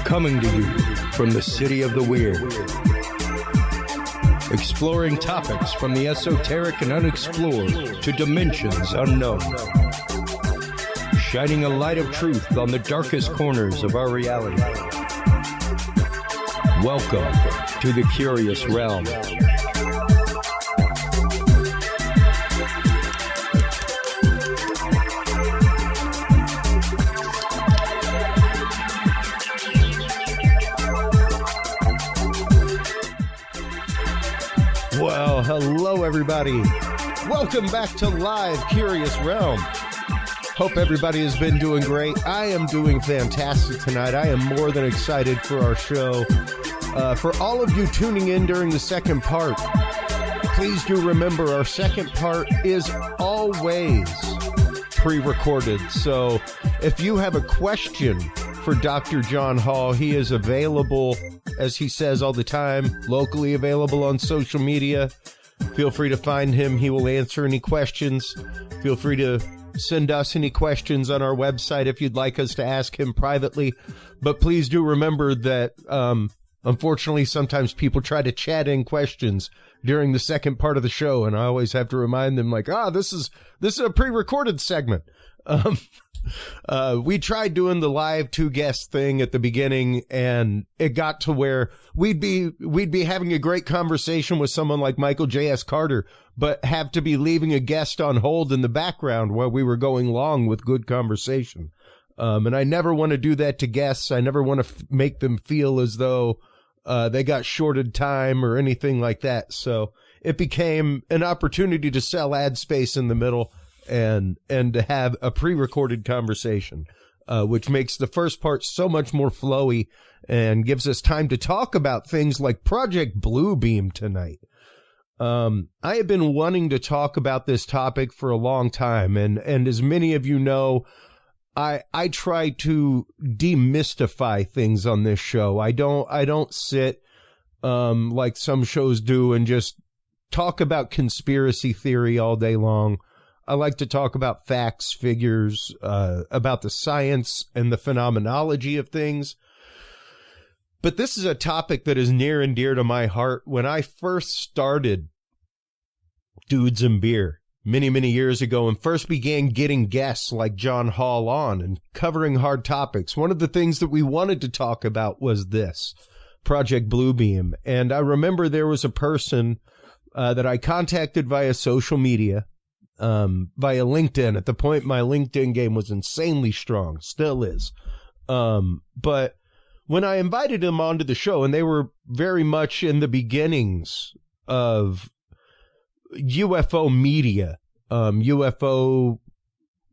Coming to you from the city of the weird. Exploring topics from the esoteric and unexplored to dimensions unknown. Shining a light of truth on the darkest corners of our reality. Welcome to the Curious Realm. Well, hello everybody. Welcome back to Live Curious Realm. Hope everybody has been doing great. I am doing fantastic tonight. I am more than excited for our show. For all of you tuning in during the second part, please do remember our second part is always pre-recorded. So if you have a question for Dr. John Hall, he is available, as he says all the time, locally available on social media. Feel free to find him. He will answer any questions. Feel free to send us any questions on our website if you'd like us to ask him privately. But please do remember that, unfortunately, sometimes people try to chat in questions during the second part of the show, and I always have to remind them, like, this is a pre-recorded segment. We tried doing the live two guest thing at the beginning, and it got to where we'd be having a great conversation with someone like Michael J.S. Carter, but have to be leaving a guest on hold in the background while we were going long with good conversation. And I never want to do that to guests. I never want to make them feel as though they got shorted time or anything like that. So it became an opportunity to sell ad space in the middle and to have a pre-recorded conversation, which makes the first part so much more flowy and gives us time to talk about things like Project Bluebeam tonight. I have been wanting to talk about this topic for a long time, and as many of you know, I try to demystify things on this show. I don't sit like some shows do and just talk about conspiracy theory all day long. I like to talk about facts, figures, about the science and the phenomenology of things. But this is a topic that is near and dear to my heart. When I first started Dudes and Beer many, many years ago and first began getting guests like John Hall on and covering hard topics, one of the things that we wanted to talk about was this, Project Bluebeam. And I remember there was a person that I contacted via social media, via LinkedIn. At the point, my LinkedIn game was insanely strong, still is. But when I invited him onto the show, and they were very much in the beginnings of UFO media, UFO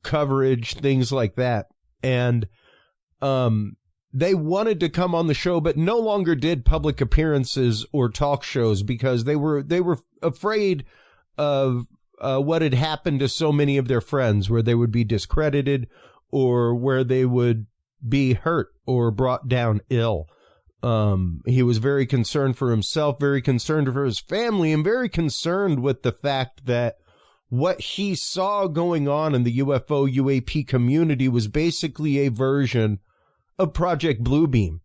coverage, things like that. And they wanted to come on the show, but no longer did public appearances or talk shows because they were afraid of what had happened to so many of their friends, where they would be discredited or where they would be hurt or brought down ill. He was very concerned for himself, very concerned for his family, and very concerned with the fact that what he saw going on in the UFO UAP community was basically a version of Project Bluebeam.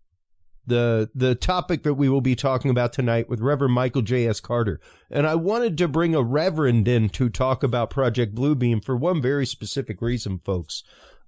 The topic that we will be talking about tonight with Reverend Michael J.S. Carter. And I wanted to bring a reverend in to talk about Project Bluebeam for one very specific reason, folks.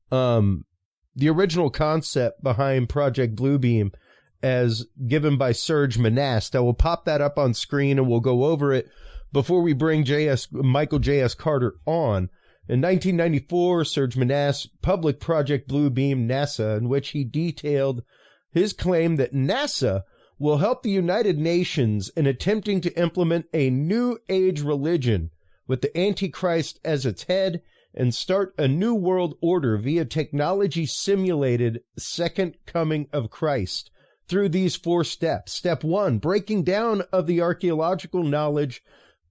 The original concept behind Project Bluebeam, as given by Serge Monast, I will pop that up on screen and we'll go over it before we bring Michael J.S. Carter on. In 1994, Serge Monast published Project Bluebeam NASA, in which he detailed his claim that NASA will help the United Nations in attempting to implement a new age religion with the Antichrist as its head and start a new world order via technology simulated second coming of Christ through these 4 steps. Step 1, breaking down of the archaeological knowledge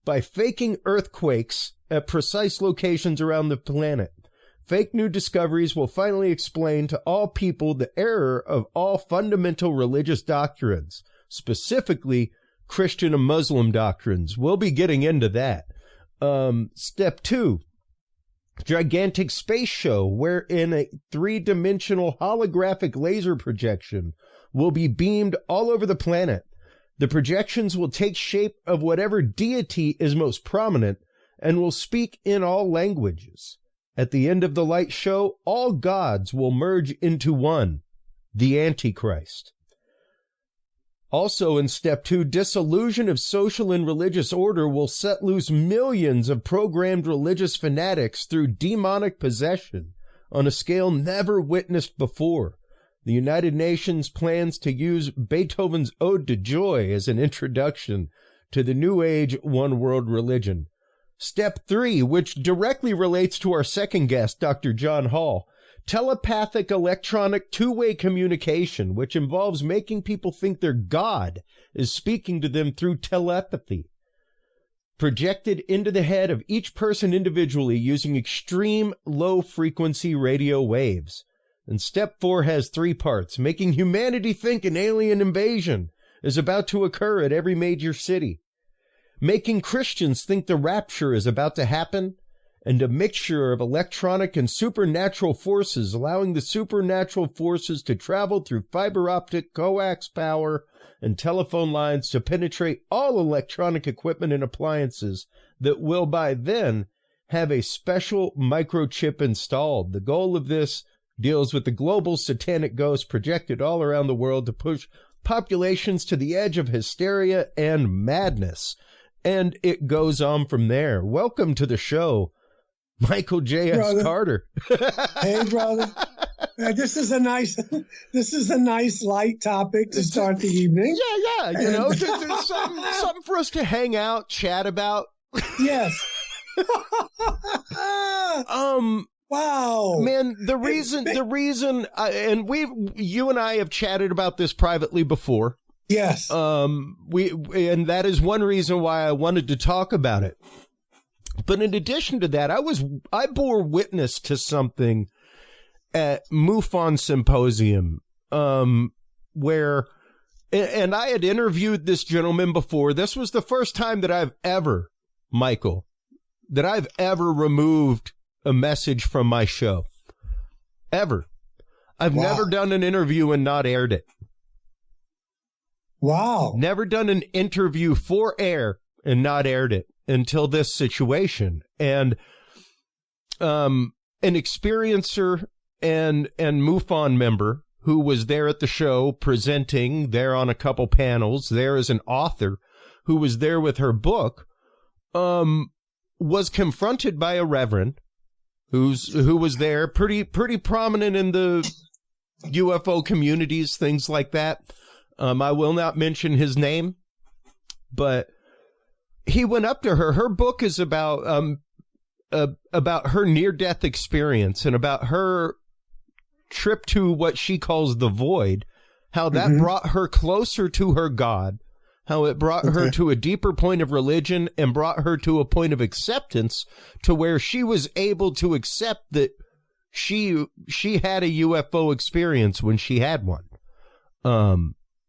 by faking earthquakes at precise locations around the planet. Fake new discoveries will finally explain to all people the error of all fundamental religious doctrines, specifically Christian and Muslim doctrines. We'll be getting into that. Step 2, gigantic space show wherein a three-dimensional holographic laser projection will be beamed all over the planet. The projections will take shape of whatever deity is most prominent and will speak in all languages. At the end of the light show, all gods will merge into one, the Antichrist. Also in step 2, dissolution of social and religious order will set loose millions of programmed religious fanatics through demonic possession on a scale never witnessed before. The United Nations plans to use Beethoven's Ode to Joy as an introduction to the New Age one world religion. Step 3, which directly relates to our second guest, Dr. John Hall, telepathic electronic two-way communication, which involves making people think their God is speaking to them through telepathy, projected into the head of each person individually using extreme low-frequency radio waves. And step 4 has 3 parts, making humanity think an alien invasion is about to occur at every major city, making Christians think the rapture is about to happen, and a mixture of electronic and supernatural forces, allowing the supernatural forces to travel through fiber optic coax power and telephone lines to penetrate all electronic equipment and appliances that will by then have a special microchip installed. The goal of this deals with the global satanic ghost projected all around the world to push populations to the edge of hysteria and madness. And it goes on from there. Welcome to the show, Michael J.S. Carter. Hey, brother. This is a nice light topic to start the evening. Yeah. You know, there's something for us to hang out, chat about. Yes. Wow. Man, the reason, you and I have chatted about this privately before. Yes. And that is one reason why I wanted to talk about it. But in addition to that, I bore witness to something at MUFON Symposium, where, and I had interviewed this gentleman before. This was the first time that I've ever removed a message from my show. Ever. I've never done an interview and not aired it. Wow. Never done an interview for air and not aired it until this situation. And an experiencer and MUFON member who was there at the show presenting, there on a couple panels, there as an author who was there with her book, was confronted by a reverend who was there, pretty prominent in the UFO communities, things like that. I will not mention his name, but he went up to her. Her book is about her near-death experience and about her trip to what she calls the void, how that brought her closer to her God, how it brought her to a deeper point of religion and brought her to a point of acceptance to where she was able to accept that she had a UFO experience when she had one.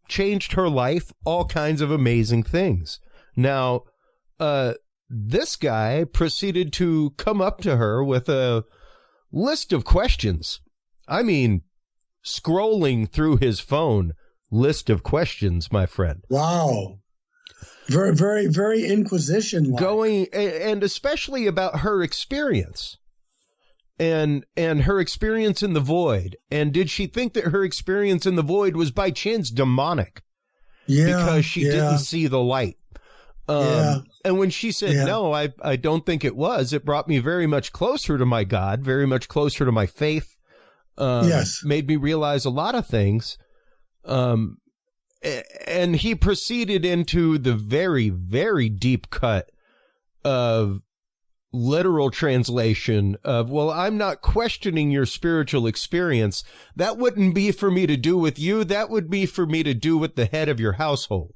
Changed her life, all kinds of amazing things. Now, this guy proceeded to come up to her with a list of questions. I mean, scrolling through his phone, list of questions, my friend. Wow. Very, very, very Inquisition-like. Going, and especially about her experience. And her experience in the void. And did she think that her experience in the void was by chance demonic? Yeah. Because she didn't see the light. And when she said, no, I don't think it was, it brought me very much closer to my God, very much closer to my faith. Made me realize a lot of things. And he proceeded into the very, very deep cut of literal translation of, well, I'm not questioning your spiritual experience. That wouldn't be for me to do with you. That would be for me to do with the head of your household.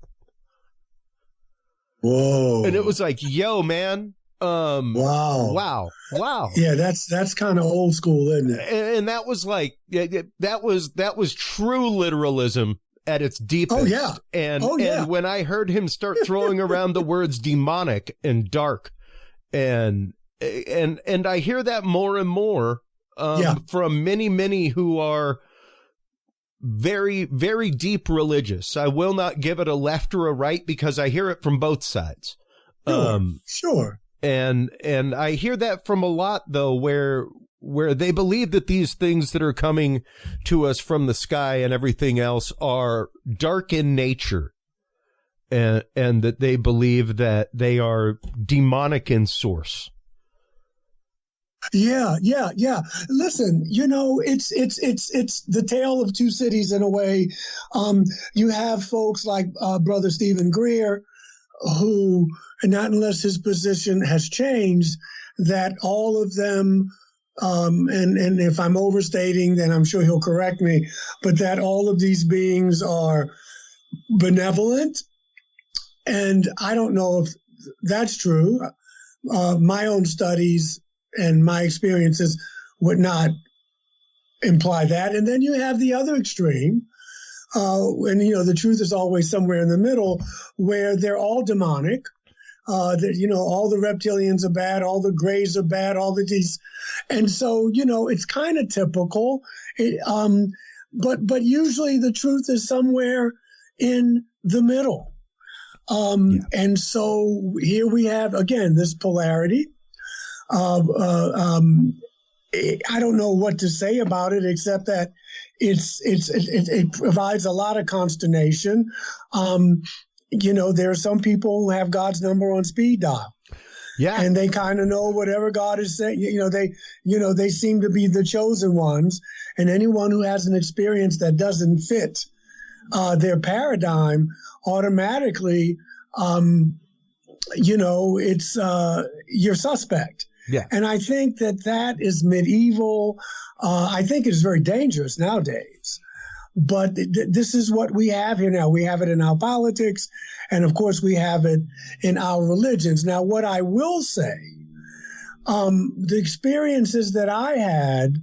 Whoa. And it was like, yo, man. Wow. Yeah, that's kind of old school, isn't it? And that was like, that was true literalism at its deepest. Oh, yeah. And when I heard him start throwing around the words demonic and dark, and I hear that more and more from many who are very, very deep religious. I will not give it a left or a right because I hear it from both sides. Sure. And I hear that from a lot, though, where they believe that these things that are coming to us from the sky and everything else are dark in nature, and that they believe that they are demonic in source. Yeah. Listen, it's the tale of two cities in a way. You have folks like Brother Stephen Greer, who, not unless his position has changed, that all of them, and if I'm overstating, then I'm sure he'll correct me, but that all of these beings are benevolent. And I don't know if that's true. My own studies and my experiences would not imply that. And then you have the other extreme, and the truth is always somewhere in the middle, where they're all demonic. That all the reptilians are bad, all the grays are bad, all the these, and so it's kind of typical. But usually the truth is somewhere in the middle. And so here we have again this polarity. I don't know what to say about it except that it provides a lot of consternation. There are some people who have God's number on speed dial. Yeah. And they kind of know whatever God is saying. They seem to be the chosen ones. And anyone who has an experience that doesn't fit their paradigm automatically, it's you're suspect. Yeah. And I think that is medieval. I think it is very dangerous nowadays. But this is what we have here now. We have it in our politics, and of course we have it in our religions. Now, what I will say, the experiences that I had,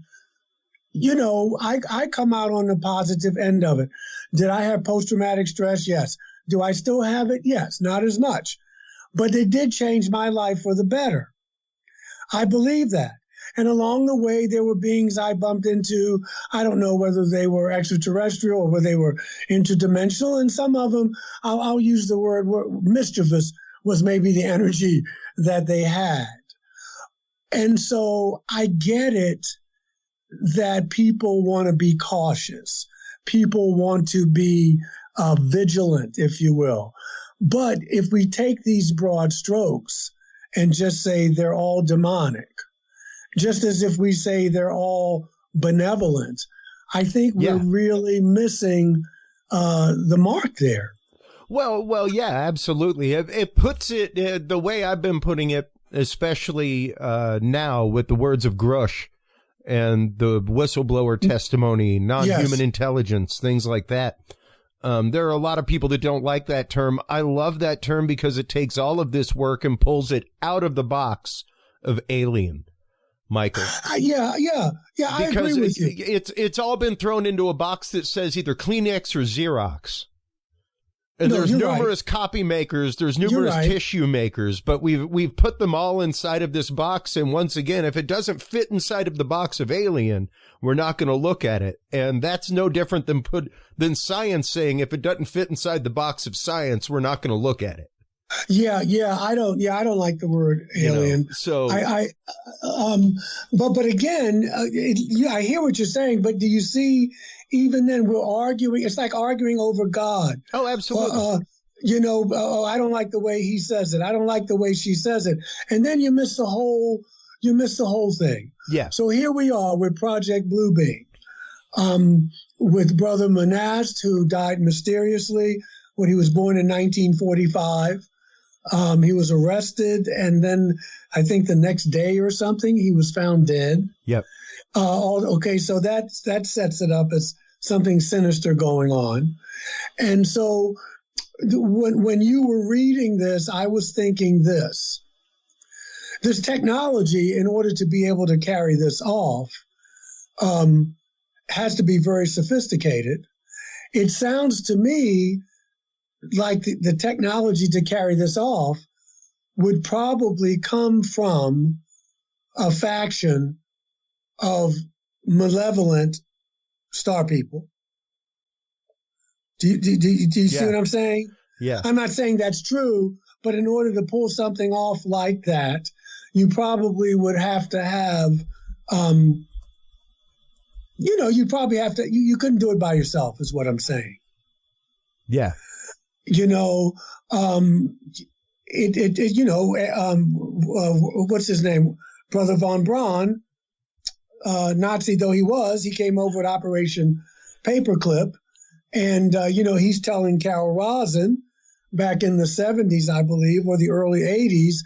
I come out on the positive end of it. Did I have post-traumatic stress? Yes. Do I still have it? Yes, not as much. But it did change my life for the better. I believe that. And along the way, there were beings I bumped into. I don't know whether they were extraterrestrial or whether they were interdimensional. And some of them, I'll use the word mischievous, was maybe the energy that they had. And so I get it that people want to be cautious. People want to be vigilant, if you will. But if we take these broad strokes and just say they're all demonic, just as if we say they're all benevolent, I think we're really missing the mark there. Well, yeah, absolutely. It puts it the way I've been putting it, especially now with the words of Grush and the whistleblower testimony, non-human intelligence, things like that. There are a lot of people that don't like that term. I love that term because it takes all of this work and pulls it out of the box of alien. Michael. Yeah, I agree with you. It's all been thrown into a box that says either Kleenex or Xerox. And there's numerous copy makers, there's numerous tissue makers, but we've put them all inside of this box. And once again, if it doesn't fit inside of the box of alien, we're not going to look at it. And that's no different than science saying if it doesn't fit inside the box of science, we're not going to look at it. Yeah, I don't like the word alien. But again, I hear what you're saying. But do you see? Even then, we're arguing. It's like arguing over God. Oh, absolutely. I don't like the way he says it. I don't like the way she says it. And then you miss the whole thing. Yeah. So here we are with Project Bluebeam, with Brother Monast, who died mysteriously when he was born in 1945. He was arrested, and then I think the next day or something, he was found dead. Yep. Okay, so that sets it up as something sinister going on. And so when you were reading this, I was thinking this technology, in order to be able to carry this off, has to be very sophisticated. It sounds to me like the technology to carry this off would probably come from a faction of malevolent star people Do you see what I'm saying? Yeah. I'm not saying that's true, but in order to pull something off like that, you probably would have to have, you probably have to, you couldn't do it by yourself is what I'm saying. Yeah. What's his name? Brother von Braun, Nazi though he was, he came over at Operation Paperclip. And, he's telling Carol Rosin back in the 70s, I believe, or the early 80s,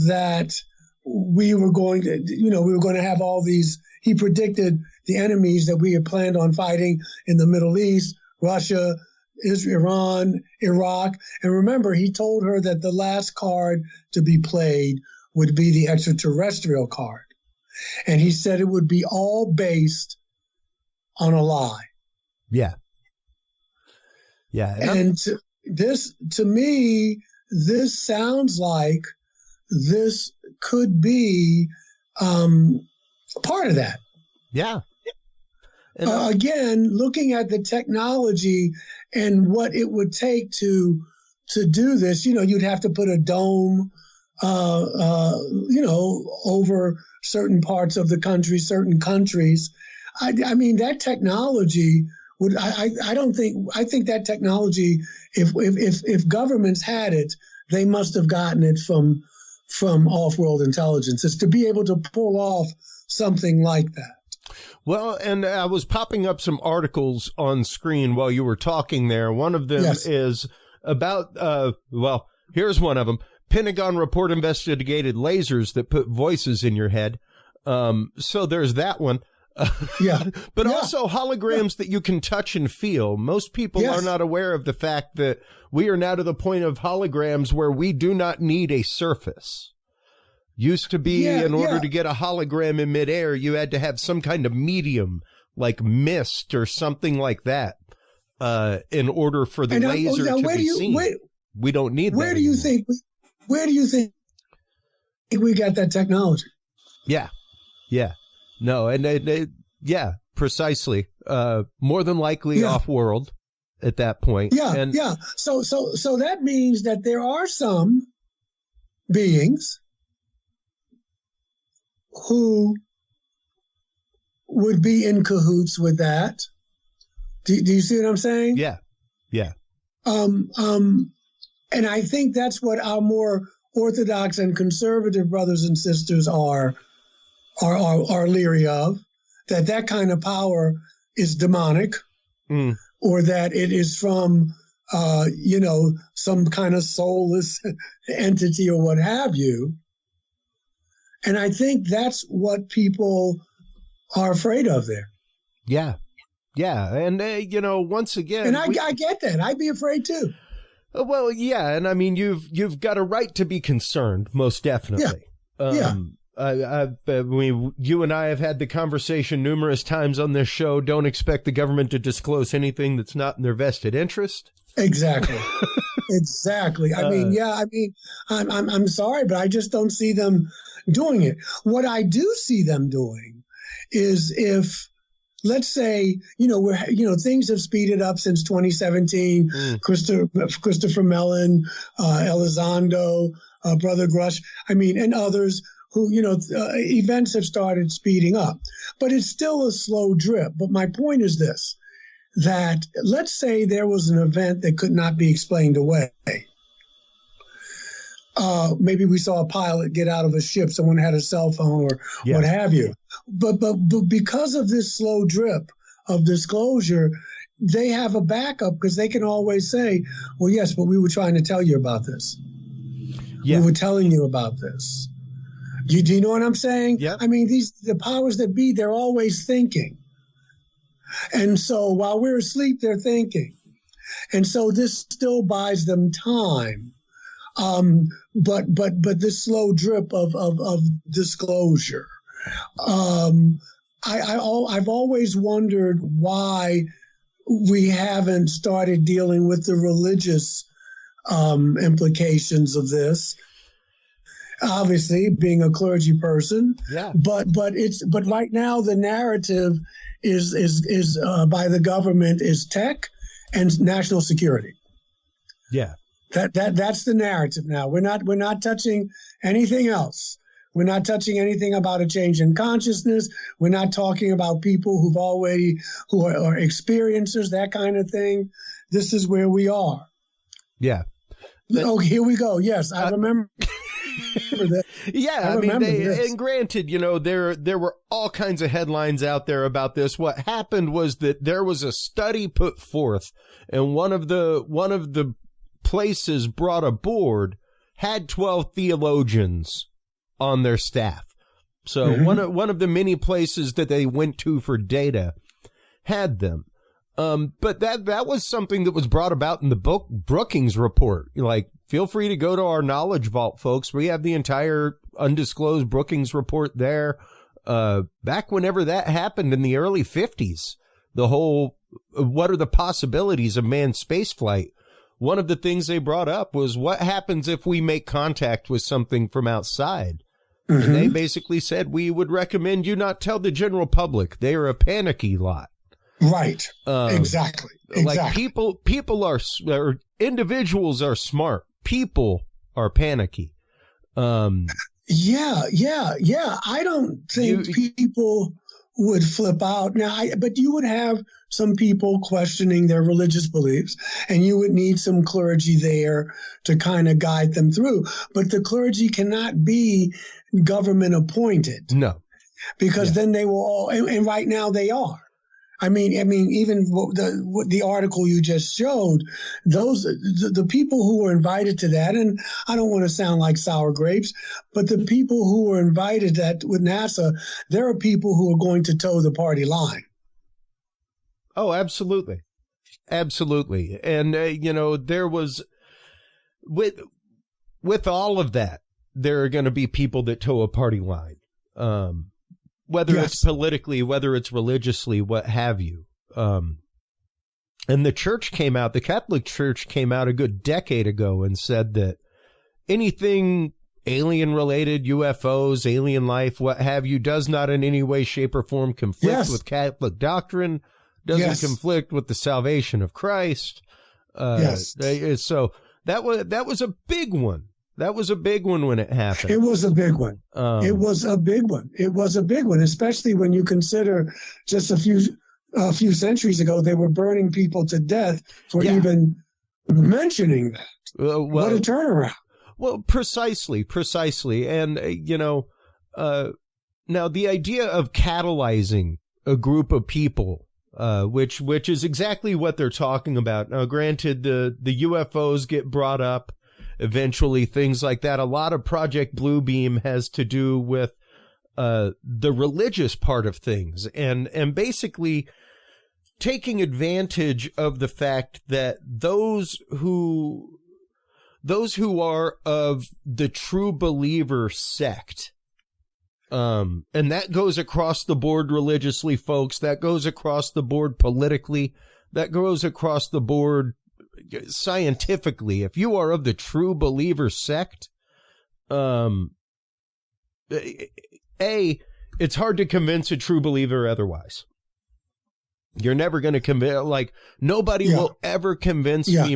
that we were going to have all these, he predicted the enemies that we had planned on fighting in the Middle East, Russia, Israel, Iran, Iraq. And remember, he told her that the last card to be played would be the extraterrestrial card. And he said it would be all based on a lie. Yeah. Yeah. And to me, this sounds like this could be part of that. Yeah. Again, looking at the technology and what it would take to do this, you'd have to put a dome, over certain parts of the country, certain countries. I mean, that technology I think that technology, if governments had it, they must have gotten it from off-world intelligences to be able to pull off something like that. Well, and I was popping up some articles on screen while you were talking there. One of them is about, here's one of them. Pentagon report investigated lasers that put voices in your head. So there's that one. But also holograms that you can touch and feel. Most people are not aware of the fact that we are now to the point of holograms where we do not need a surface. Used to be in order to get a hologram in midair, you had to have some kind of medium like mist or something like that in order for the laser to be seen. We don't need that. Where do you think we got that technology? Yeah. No, and precisely. More than likely off-world at that point. So that means that there are some beings who would be in cahoots with that. Do you see what I'm saying? Yeah. And I think that's what our more orthodox and conservative brothers and sisters are leery of, that kind of power is demonic, or that it is from, some kind of soulless entity or what have you. And I think that's what people are afraid of there. Yeah. And, once again. And I get that. I'd be afraid too. Well, yeah. And I mean, you've got a right to be concerned, most definitely. You and I have had the conversation numerous times on this show. Don't expect the government to disclose anything that's not in their vested interest. Exactly. Exactly. I'm sorry, but I just don't see them doing it. What I do see them doing is if, let's say, things have speeded up since 2017. Christopher Mellon, Elizondo, Brother Grush, and others who, events have started speeding up. But it's still a slow drip. But my point is this, that let's say there was an event that could not be explained away. Maybe we saw a pilot get out of a ship, someone had a cell phone or what have you. But because of this slow drip of disclosure, they have a backup because they can always say, well, yes, but we were trying to tell you about this. Yeah. We were telling you about this. Do you know what I'm saying? Yeah. The powers that be, they're always thinking. And so while we're asleep, they're thinking. And so this still buys them time. But this slow drip of disclosure. I've always wondered why we haven't started dealing with the religious implications of this. Obviously, being a clergy person, but right now the narrative is by the government is tech and national security. Yeah. That's the narrative now. We're not touching anything else. We're not touching anything about a change in consciousness. We're not talking about people who are experiencers, that kind of thing. This is where we are. Yeah. Oh, here we go. Yes, I remember that. Yeah, I mean, and granted, there were all kinds of headlines out there about this. What happened was that there was a study put forth, and one of the places brought aboard had 12 theologians on their staff. So one of the many places that they went to for data had them. But that was something that was brought about in the Brookings report. Like, feel free to go to our knowledge vault, folks. We have the entire undisclosed Brookings report there. Back whenever that happened in the early 50s, the whole, what are the possibilities of manned spaceflight? One of the things they brought up was what happens if we make contact with something from outside? And they basically said, we would recommend you not tell the general public. They are a panicky lot. Right. Exactly. Like people are individuals are smart. People are panicky. Yeah. I don't think people would flip out now, but you would have some people questioning their religious beliefs, and you would need some clergy there to kind of guide them through. But the clergy cannot be government appointed. No, because then they will all, and right now they are. I mean, even the article you just showed, the people who were invited to that, and I don't want to sound like sour grapes, but the people who were invited that with NASA, there are people who are going to toe the party line. Oh, absolutely. Absolutely. And, there was, with all of that, there are going to be people that toe a party line. Whether it's politically, whether it's religiously, what have you. And the Catholic Church came out a good decade ago and said that anything alien related, UFOs, alien life, what have you, does not in any way, shape, or form conflict with Catholic doctrine, doesn't conflict with the salvation of Christ. So that was a big one. That was a big one when it happened. It was a big one. It was a big one, especially when you consider just a few centuries ago, they were burning people to death for even mentioning that. What a turnaround. Well, precisely. And, now the idea of catalyzing a group of people, which is exactly what they're talking about. Now, granted, the UFOs get brought up. Eventually, things like that. A lot of Project Bluebeam has to do with the religious part of things, and basically taking advantage of the fact that those who are of the true believer sect, and that goes across the board religiously, folks. That goes across the board politically. That goes across the board scientifically. If you are of the true believer sect, it's hard to convince a true believer otherwise. You're never going to convince, nobody will ever convince me.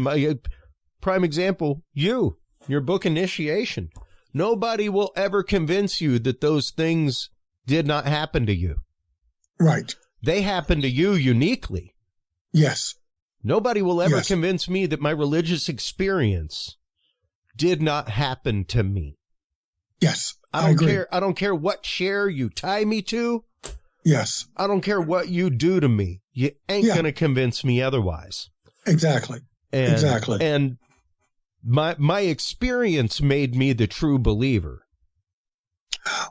Prime example, your book Initiation. Nobody will ever convince you that those things did not happen to you. Right. They happened to you uniquely. Yes. Nobody will ever convince me that my religious experience did not happen to me. Yes, I don't care. I don't care what chair you tie me to. Yes. I don't care what you do to me. You ain't going to convince me otherwise. Exactly. And my experience made me the true believer.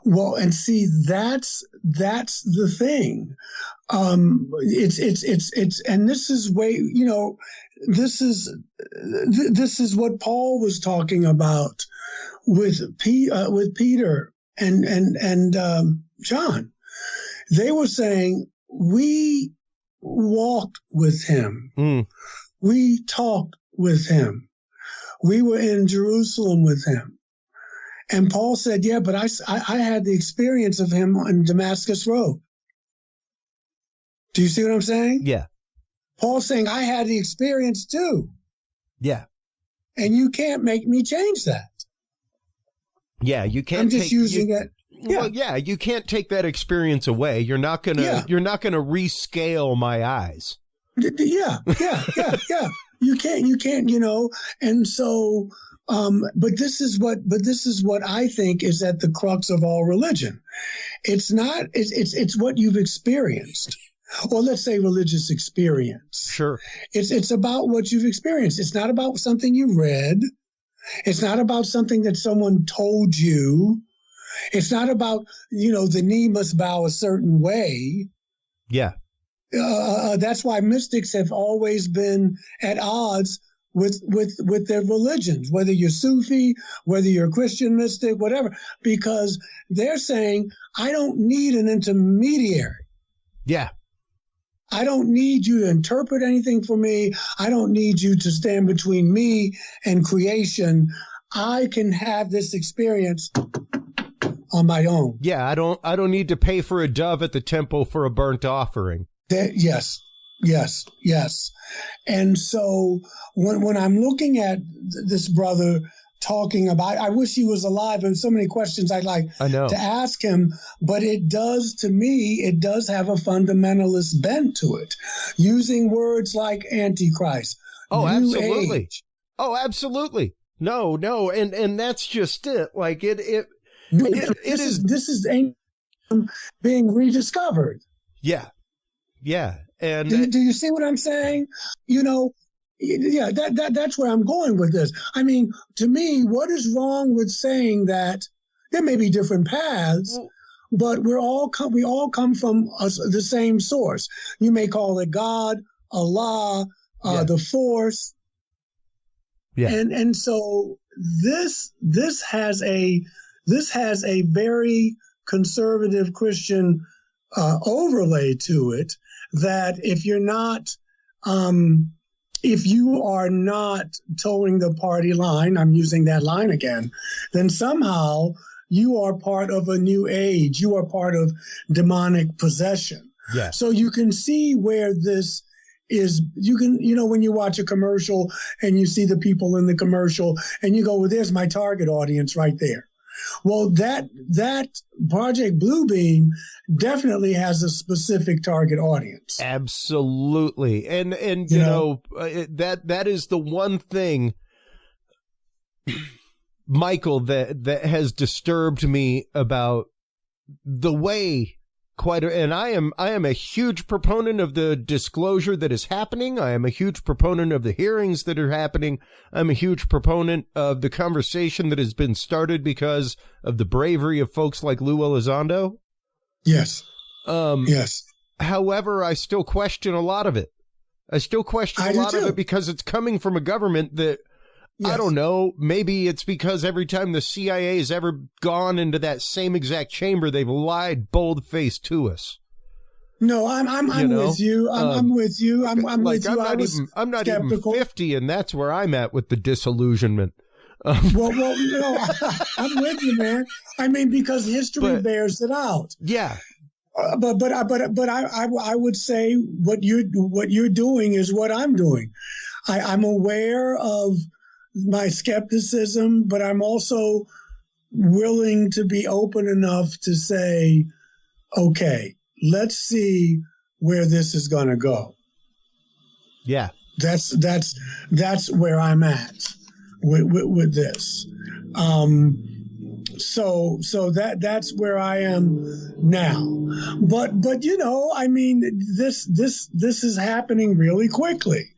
Well, and see, that's the thing. It's, and this is this is what Paul was talking about with Peter and John. They were saying, we walked with him. We talked with him. We were in Jerusalem with him. And Paul said, yeah, but I had the experience of him on Damascus Road. Do you see what I'm saying? Yeah. Paul's saying, I had the experience too. Yeah. And you can't make me change that. Yeah, you can't. I'm just using it. Yeah. Well, yeah, you can't take that experience away. You're not gonna rescale my eyes. Yeah. You can't, and so, but this is what I think is at the crux of all religion. It's what you've experienced, or let's say religious experience. Sure. It's about what you've experienced. It's not about something you read. It's not about something that someone told you. It's not about, the knee must bow a certain way. Yeah. That's why mystics have always been at odds with their religions, whether you're Sufi, whether you're a Christian mystic, whatever, because they're saying, I don't need an intermediary. Yeah. I don't need you to interpret anything for me. I don't need you to stand between me and creation. I can have this experience on my own. Yeah, I don't need to pay for a dove at the temple for a burnt offering. Yes. And so when I'm looking at this brother talking about, I wish he was alive, and so many questions I'd like to ask him, but it does have a fundamentalist bent to it, using words like Antichrist. Oh, New absolutely. Age. Oh, absolutely. No. And that's just it. Like this is being rediscovered. Yeah. Yeah. And do you see what I'm saying? Yeah, that's where I'm going with this. I mean, to me, what is wrong with saying that there may be different paths, but we all come from the same source. You may call it God, Allah, the Force. Yeah. And so this has a very conservative Christian overlay to it, that if you are not towing the party line, I'm using that line again, then somehow you are part of a new age. You are part of demonic possession. Yeah. So you can see where this is. You can, when you watch a commercial and you see the people in the commercial and you go, well, there's my target audience right there. Well, that Project Bluebeam definitely has a specific target audience. Absolutely. And that is the one thing, Michael, that has disturbed me about the way and I am a huge proponent of the disclosure that is happening. I am a huge proponent of the hearings that are happening. I'm a huge proponent of the conversation that has been started because of the bravery of folks like Lou Elizondo. Yes. Yes. However, I still question a lot of it. I still question a lot of it because it's coming from a government that, yes, I don't know, maybe it's because every time the CIA has ever gone into that same exact chamber, they've lied bold-faced to us. No, I'm with you. I'm with you. I'm with you. I'm not even 50, and that's where I'm at with the disillusionment. Well, I'm with you, man. I mean, because history bears it out. Yeah. But I would say what you're doing is what I'm doing. I'm aware of my skepticism, but I'm also willing to be open enough to say, okay, let's see where this is going to go. Yeah. That's where I'm at with this. So that's where I am now. But I mean, this is happening really quickly.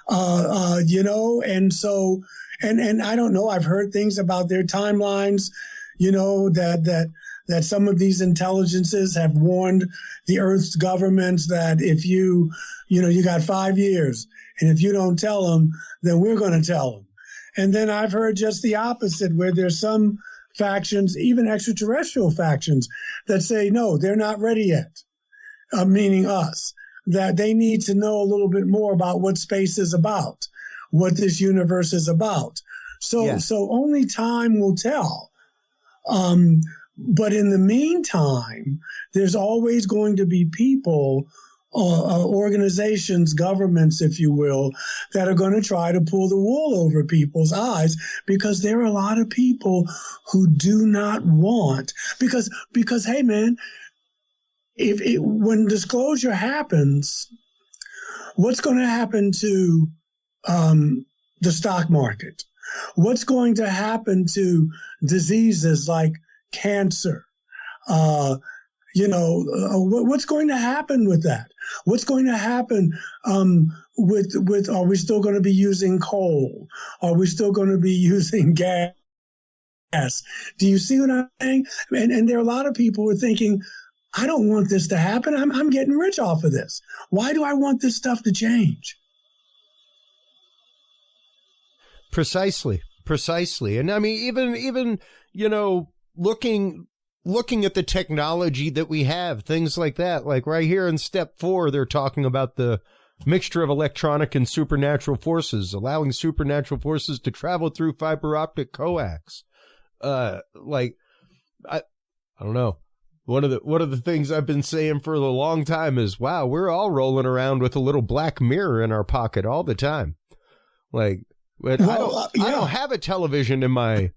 And so, and I don't know, I've heard things about their timelines, that some of these intelligences have warned the Earth's governments that if you got 5 years, and if you don't tell them, then we're going to tell them. And then I've heard just the opposite, where there's some factions, even extraterrestrial factions, that say, no, they're not ready yet, meaning us, that they need to know a little bit more about what space is about, what this universe is about. So only time will tell. But in the meantime, there's always going to be people organizations, governments, if you will, that are going to try to pull the wool over people's eyes, because there are a lot of people who do not want, because hey man, when disclosure happens, what's going to happen to the stock market? What's going to happen to diseases like cancer? What's going to happen with that? What's going to happen with? Are we still going to be using coal? Are we still going to be using gas? Do you see what I'm saying? And there are a lot of people who are thinking, I don't want this to happen. I'm getting rich off of this. Why do I want this stuff to change? Precisely. And I mean, even looking at the technology that we have, things like that, like right here in step 4, they're talking about the mixture of electronic and supernatural forces, allowing supernatural forces to travel through fiber optic coax. I don't know. One of the things I've been saying for a long time is, wow, we're all rolling around with a little black mirror in our pocket all the time. Like, but I don't have a television in my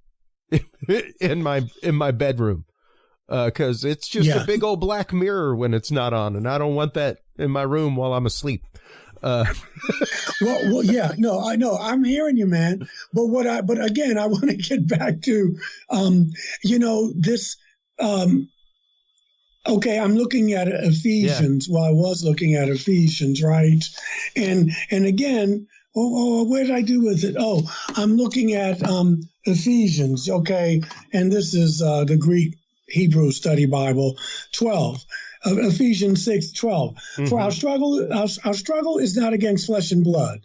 in my bedroom. Because it's just a big old black mirror when it's not on, and I don't want that in my room while I'm asleep. Well, yeah, no, I know, I'm hearing you, man. But again, I want to get back to, this. Okay, I'm looking at Ephesians. Yeah. Well, I was looking at Ephesians, right? And again, where did I do with it? Oh, I'm looking at Ephesians. Okay, and this is the Greek Hebrew Study Bible 12, Ephesians 6:12. Mm-hmm. For our struggle is not against flesh and blood,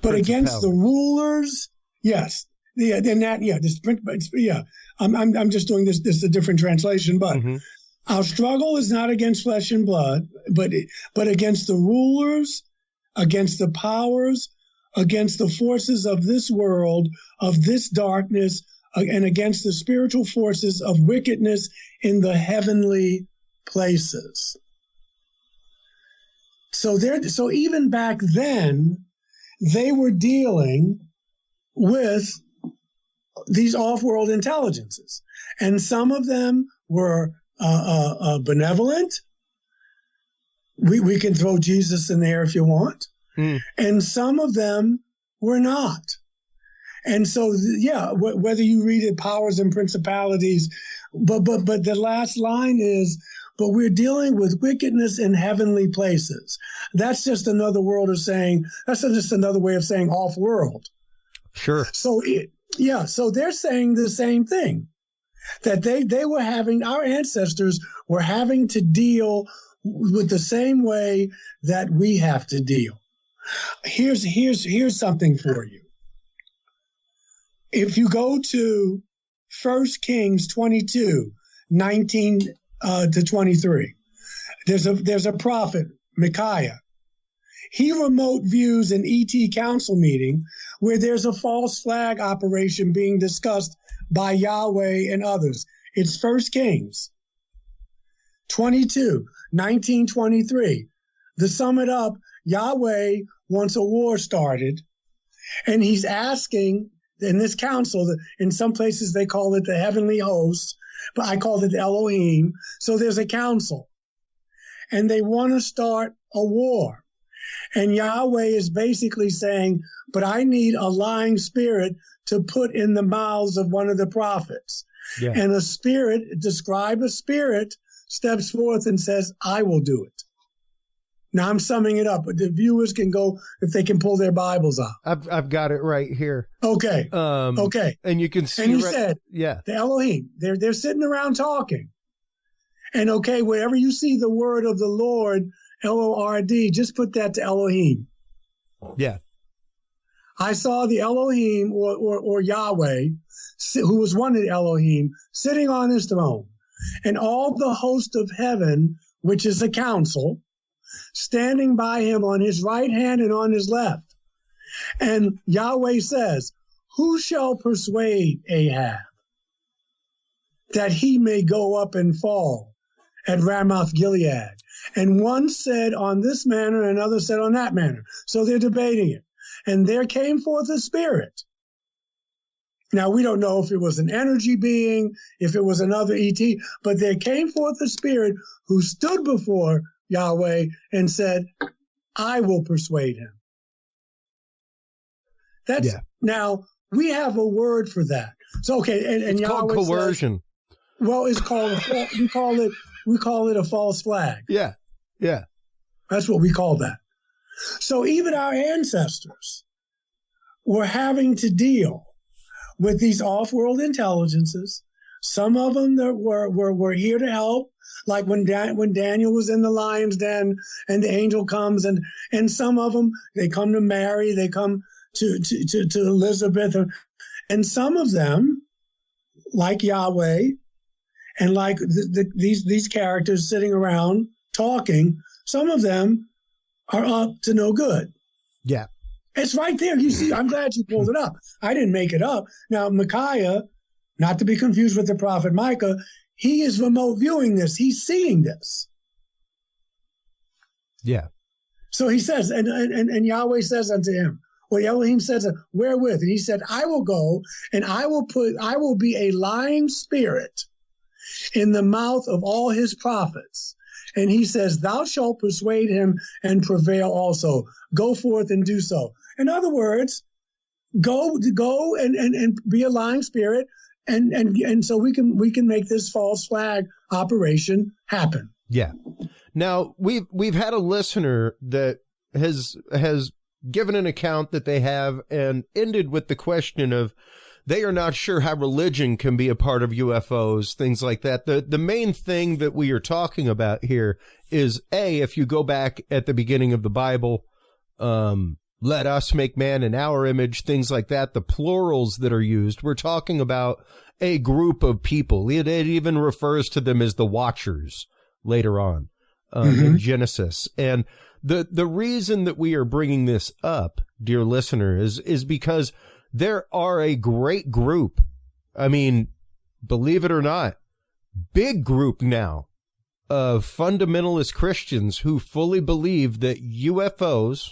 but against the rulers. Yes, I'm just doing this. This is a different translation, but our struggle is not against flesh and blood, but against the rulers, against the powers, against the forces of this world, of this darkness, and against the spiritual forces of wickedness in the heavenly places. So even back then, they were dealing with these off-world intelligences, and some of them were benevolent. We can throw Jesus in there if you want, and some of them were not. And so, whether you read it, powers and principalities, but the last line is, but we're dealing with wickedness in heavenly places. That's just another that's just another way of saying off world. Sure. So, so they're saying the same thing, that they were having, our ancestors were having to deal with the same way that we have to deal. Here's something for you. If you go to 1 Kings 22, 19 to 23, there's a prophet, Micaiah. He remote views an ET council meeting where there's a false flag operation being discussed by Yahweh and others. It's 1 Kings 22, 19, 23. To sum it up, Yahweh wants a war started, and he's asking in this council, in some places they call it the heavenly hosts, but I call it Elohim. So there's a council, and they want to start a war. And Yahweh is basically saying, but I need a lying spirit to put in the mouths of one of the prophets. Yeah. And a spirit, describe a spirit, steps forth and says, I will do it. Now I'm summing it up, but the viewers can go if they can pull their Bibles out. I've got it right here. Okay. Okay. And you can see. And he said, the Elohim, they're sitting around talking. And okay, wherever you see the word of the Lord, L-O-R-D, just put that to Elohim. Yeah. I saw the Elohim or Yahweh, who was one of the Elohim, sitting on his throne, and all the host of heaven, which is a council, standing by him on his right hand and on his left. And Yahweh says, who shall persuade Ahab that he may go up and fall at Ramoth Gilead? And one said on this manner, and another said on that manner. So they're debating it. And there came forth a spirit. Now, we don't know if it was an energy being, if it was another ET, but there came forth a spirit who stood before Yahweh and said, I will persuade him. Now, we have a word for that. So, okay, and it's Yahweh called coercion. Says, well, it's called, we call it a false flag. Yeah. That's what we call that. So even our ancestors were having to deal with these off-world intelligences. Some of them that were here to help, like when Daniel was in the lion's den and the angel comes, and some of them, they come to Mary, they come to Elizabeth, and some of them, like Yahweh, and like these characters sitting around talking, some of them are up to no good. Yeah. It's right there. You see, I'm glad you pulled it up. I didn't make it up. Now, Micaiah, not to be confused with the prophet Micah, he is remote viewing this. He's seeing this. Yeah. So he says, and Yahweh says unto him, well, Elohim says, wherewith? And he said, I will go and I will be a lying spirit in the mouth of all his prophets. And he says, thou shalt persuade him and prevail also. Go forth and do so. In other words, go and be a lying spirit, and so we can make this false flag operation happen. Yeah. Now we've had a listener that has given an account that they have and ended with the question of they are not sure how religion can be a part of UFOs, things like that. The main thing that we are talking about here is, if you go back at the beginning of the Bible, let us make man in our image, things like that, the plurals that are used, we're talking about a group of people. It even refers to them as the Watchers later on in Genesis. And the reason that we are bringing this up, dear listener, is because there are a great group. I mean, believe it or not, big group now of fundamentalist Christians who fully believe that UFOs,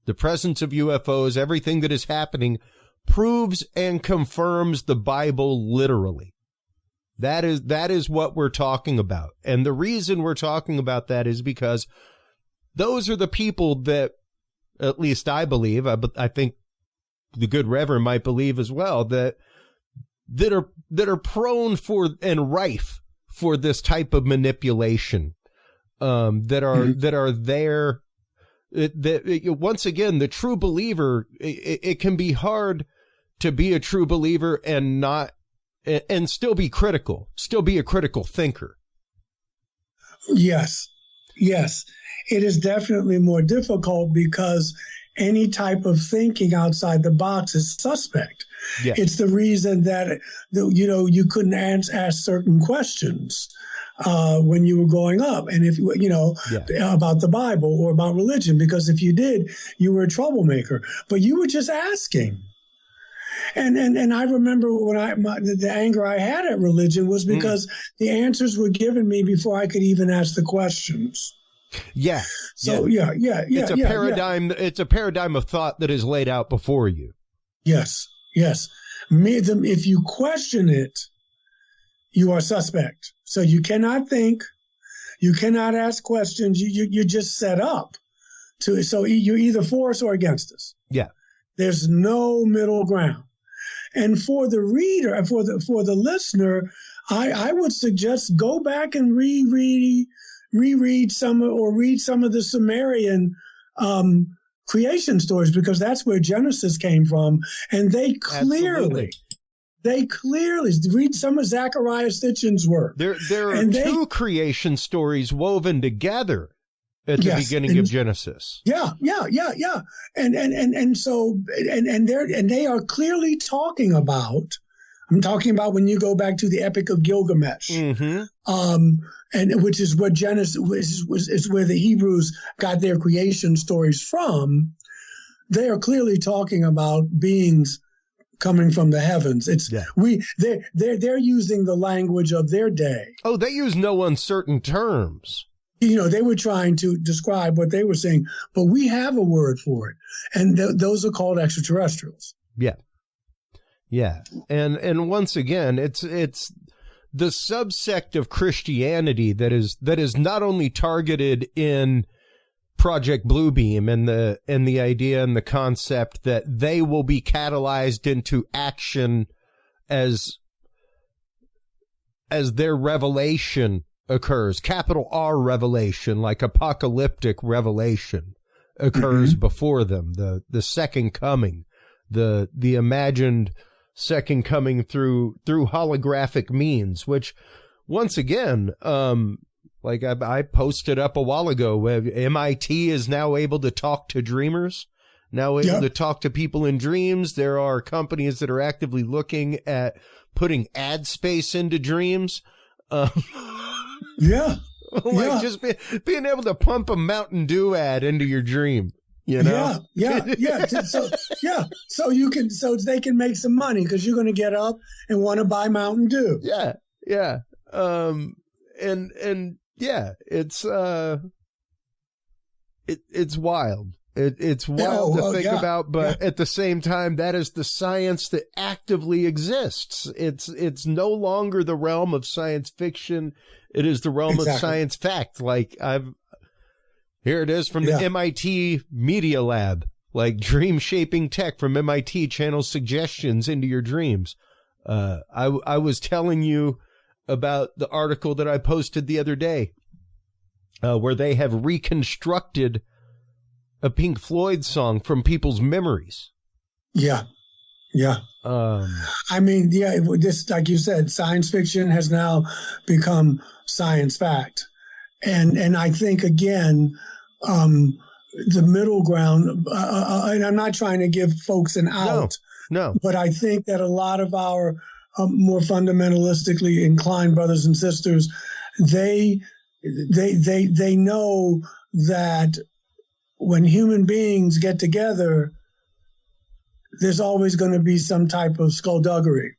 the presence of UFOs, everything that is happening, proves and confirms the Bible literally. That is what we're talking about. And the reason we're talking about that is because those are the people that, at least I believe, I think the good Reverend might believe as well, that are prone for and rife for this type of manipulation, that are there. Once again, the true believer, it can be hard to be a true believer and still be critical, still be a critical thinker. Yes. It is definitely more difficult because any type of thinking outside the box is suspect. Yeah. It's the reason that, you couldn't ask certain questions when you were growing up, and if about the Bible or about religion, because if you did, you were a troublemaker. But you were just asking. And I remember when the anger I had at religion was because the answers were given me before I could even ask the questions. Yeah. So yeah. It's a paradigm. Yeah. It's a paradigm of thought that is laid out before you. Yes. If you question it, you are suspect. So you cannot think, you cannot ask questions. You're just set up to. So you're either for us or against us. Yeah. There's no middle ground. And for the reader and for the listener, I would suggest go back and reread some of the Sumerian creation stories, because that's where Genesis came from, and they clearly read some of Zechariah Sitchin's work. There are two creation stories woven together at the beginning of Genesis. Yeah. And so they are clearly talking about. I'm talking about when you go back to the Epic of Gilgamesh, and which is what Genesis is where the Hebrews got their creation stories from. They are clearly talking about beings coming from the heavens. They're using the language of their day. Oh, they use no uncertain terms. They were trying to describe what they were saying, but we have a word for it, and those are called extraterrestrials. Yeah, yeah, and once again, it's the subsect of Christianity that is not only targeted in Project Bluebeam and the idea and the concept that they will be catalyzed into action as their revelation occurs. Capital R revelation, like apocalyptic revelation, occurs before them. The second coming, the imagined second coming through holographic means, which once again, like I posted up a while ago, MIT is now able to talk to dreamers, now able to talk to people in dreams. There are companies that are actively looking at putting ad space into dreams. Just being able to pump a Mountain Dew ad into your dream, Yeah. So they can make some money because you're going to get up and want to buy Mountain Dew. Yeah. It's it's wild. It's wild to think about, but at the same time, that is the science that actively exists. It's no longer the realm of science fiction. It is the realm of science fact. Like here it is from the MIT Media Lab, like dream shaping tech from MIT channels suggestions into your dreams. I was telling you about the article that I posted the other day, where they have reconstructed a Pink Floyd song from people's memories. Yeah. This, like you said, science fiction has now become science fact. And I think, again, the middle ground, and I'm not trying to give folks an out, no. But I think that a lot of our more fundamentalistically inclined brothers and sisters, they know that when human beings get together, there's always going to be some type of skullduggery.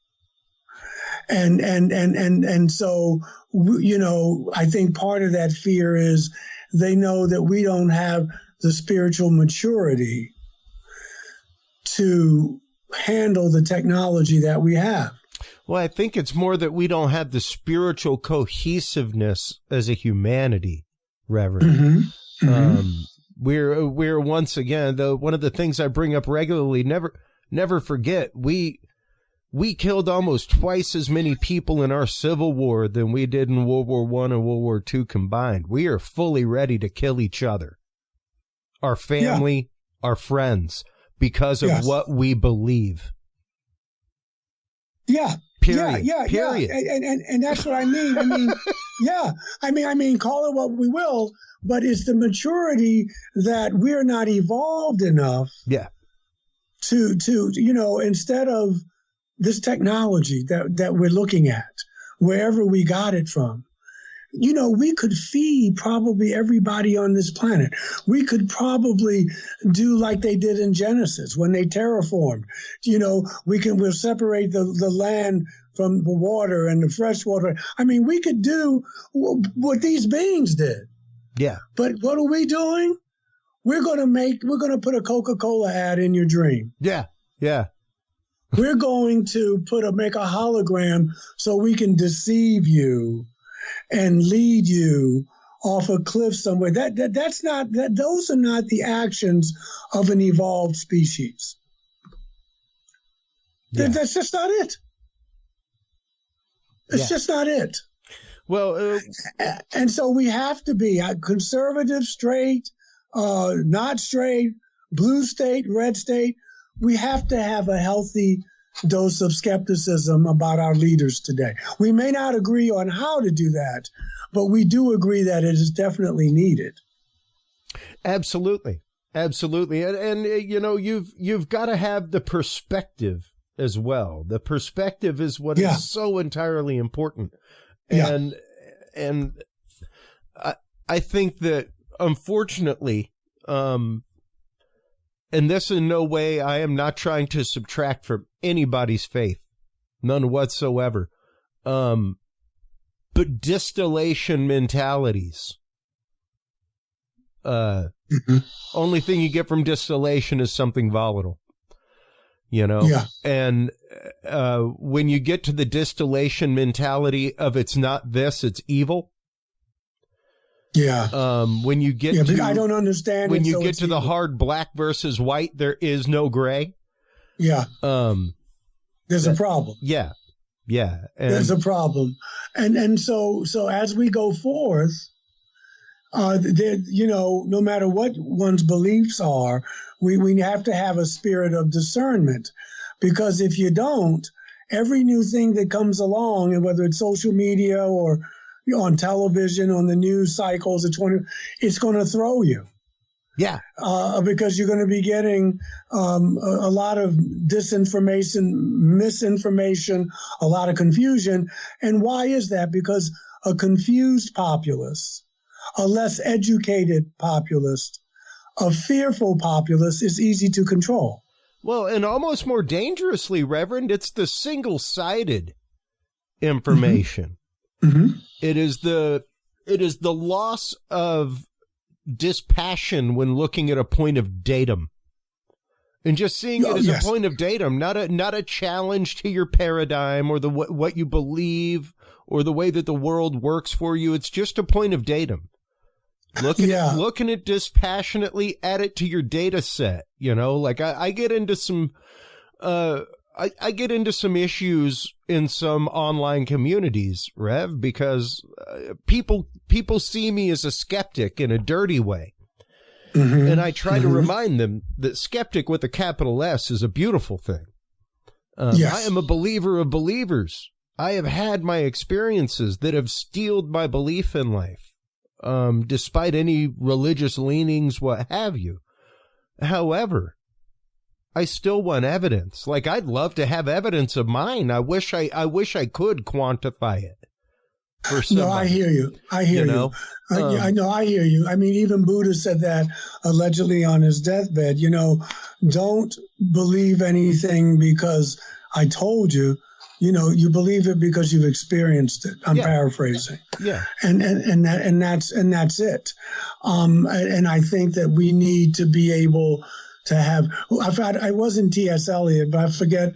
And so, I think part of that fear is they know that we don't have the spiritual maturity to handle the technology that we have. Well, I think it's more that we don't have the spiritual cohesiveness as a humanity, Reverend. We're once again, one of the things I bring up regularly, never forget, we killed almost twice as many people in our Civil War than we did in World War I and World War II combined. We are fully ready to kill each other, our family, our friends, because of what we believe. Yeah. Period. Period. And that's what I mean. I mean, call it what we will, but it's the maturity that we're not evolved enough. Yeah. To instead of this technology that we're looking at, wherever we got it from, we could feed probably everybody on this planet. We could probably do like they did in Genesis when they terraformed. We'll separate the land from the water and the fresh water. I mean, we could do what these beings did. Yeah. But what are we doing? We're going to put a Coca-Cola ad in your dream. Yeah. We're going to make a hologram so we can deceive you and lead you off a cliff somewhere. Those are not the actions of an evolved species. Yeah. That's just not it. It's just not it. Well, and so we have to be conservative, straight, not straight, blue state, red state. We have to have a healthy dose of skepticism about our leaders today. We may not agree on how to do that, but we do agree that it is definitely needed. Absolutely. And you've got to have the perspective as well. The perspective is what is so entirely important. And I think that, unfortunately, and this in no way, I am not trying to subtract from anybody's faith, none whatsoever. But distillation mentalities Only thing you get from distillation is something volatile, you know? Yeah. And when you get to the distillation mentality of it's not this, it's evil. Yeah. When you get to, I don't understand when it, you so get it's to the evil. hard black versus white, there is no gray. Yeah. There's a problem. Yeah. Yeah. And There's a problem. And so as we go forth, you know, no matter what one's beliefs are, we have to have a spirit of discernment, because if you don't, every new thing that comes along, and whether it's social media or on television, on the news cycles, it's going to throw you. yeah. Because you're going to be getting a lot of disinformation, misinformation, a lot of confusion. And why is that? Because a confused populace, a less educated populace, a fearful populace is easy to control. Well, and almost more dangerously, Reverend, it's the single-sided information. Mm-hmm. It is the loss of dispassion when looking at a point of datum, and just seeing it as a point of datum, not a challenge to your paradigm or what you believe or the way that the world works for you. It's just a point of datum. Looking at dispassionately, add it to your data set. You know, like I get into some I get into some issues in some online communities, Rev, because people see me as a skeptic in a dirty way. Mm-hmm. And I try to remind them that skeptic with a capital S is a beautiful thing. Yes. I am a believer of believers. I have had my experiences that have steeled my belief in life, despite any religious leanings, what have you. However, I still want evidence. Like, I'd love to have evidence of mine. I wish I could quantify it for somebody. No, I hear you. I hear you. I know. I hear you. I mean, even Buddha said that allegedly on his deathbed. You know, don't believe anything because I told you. You know, you believe it because you've experienced it. I'm paraphrasing. Yeah. And that's it. And I think that we need to be able to have. I wasn't T.S. Eliot, but I forget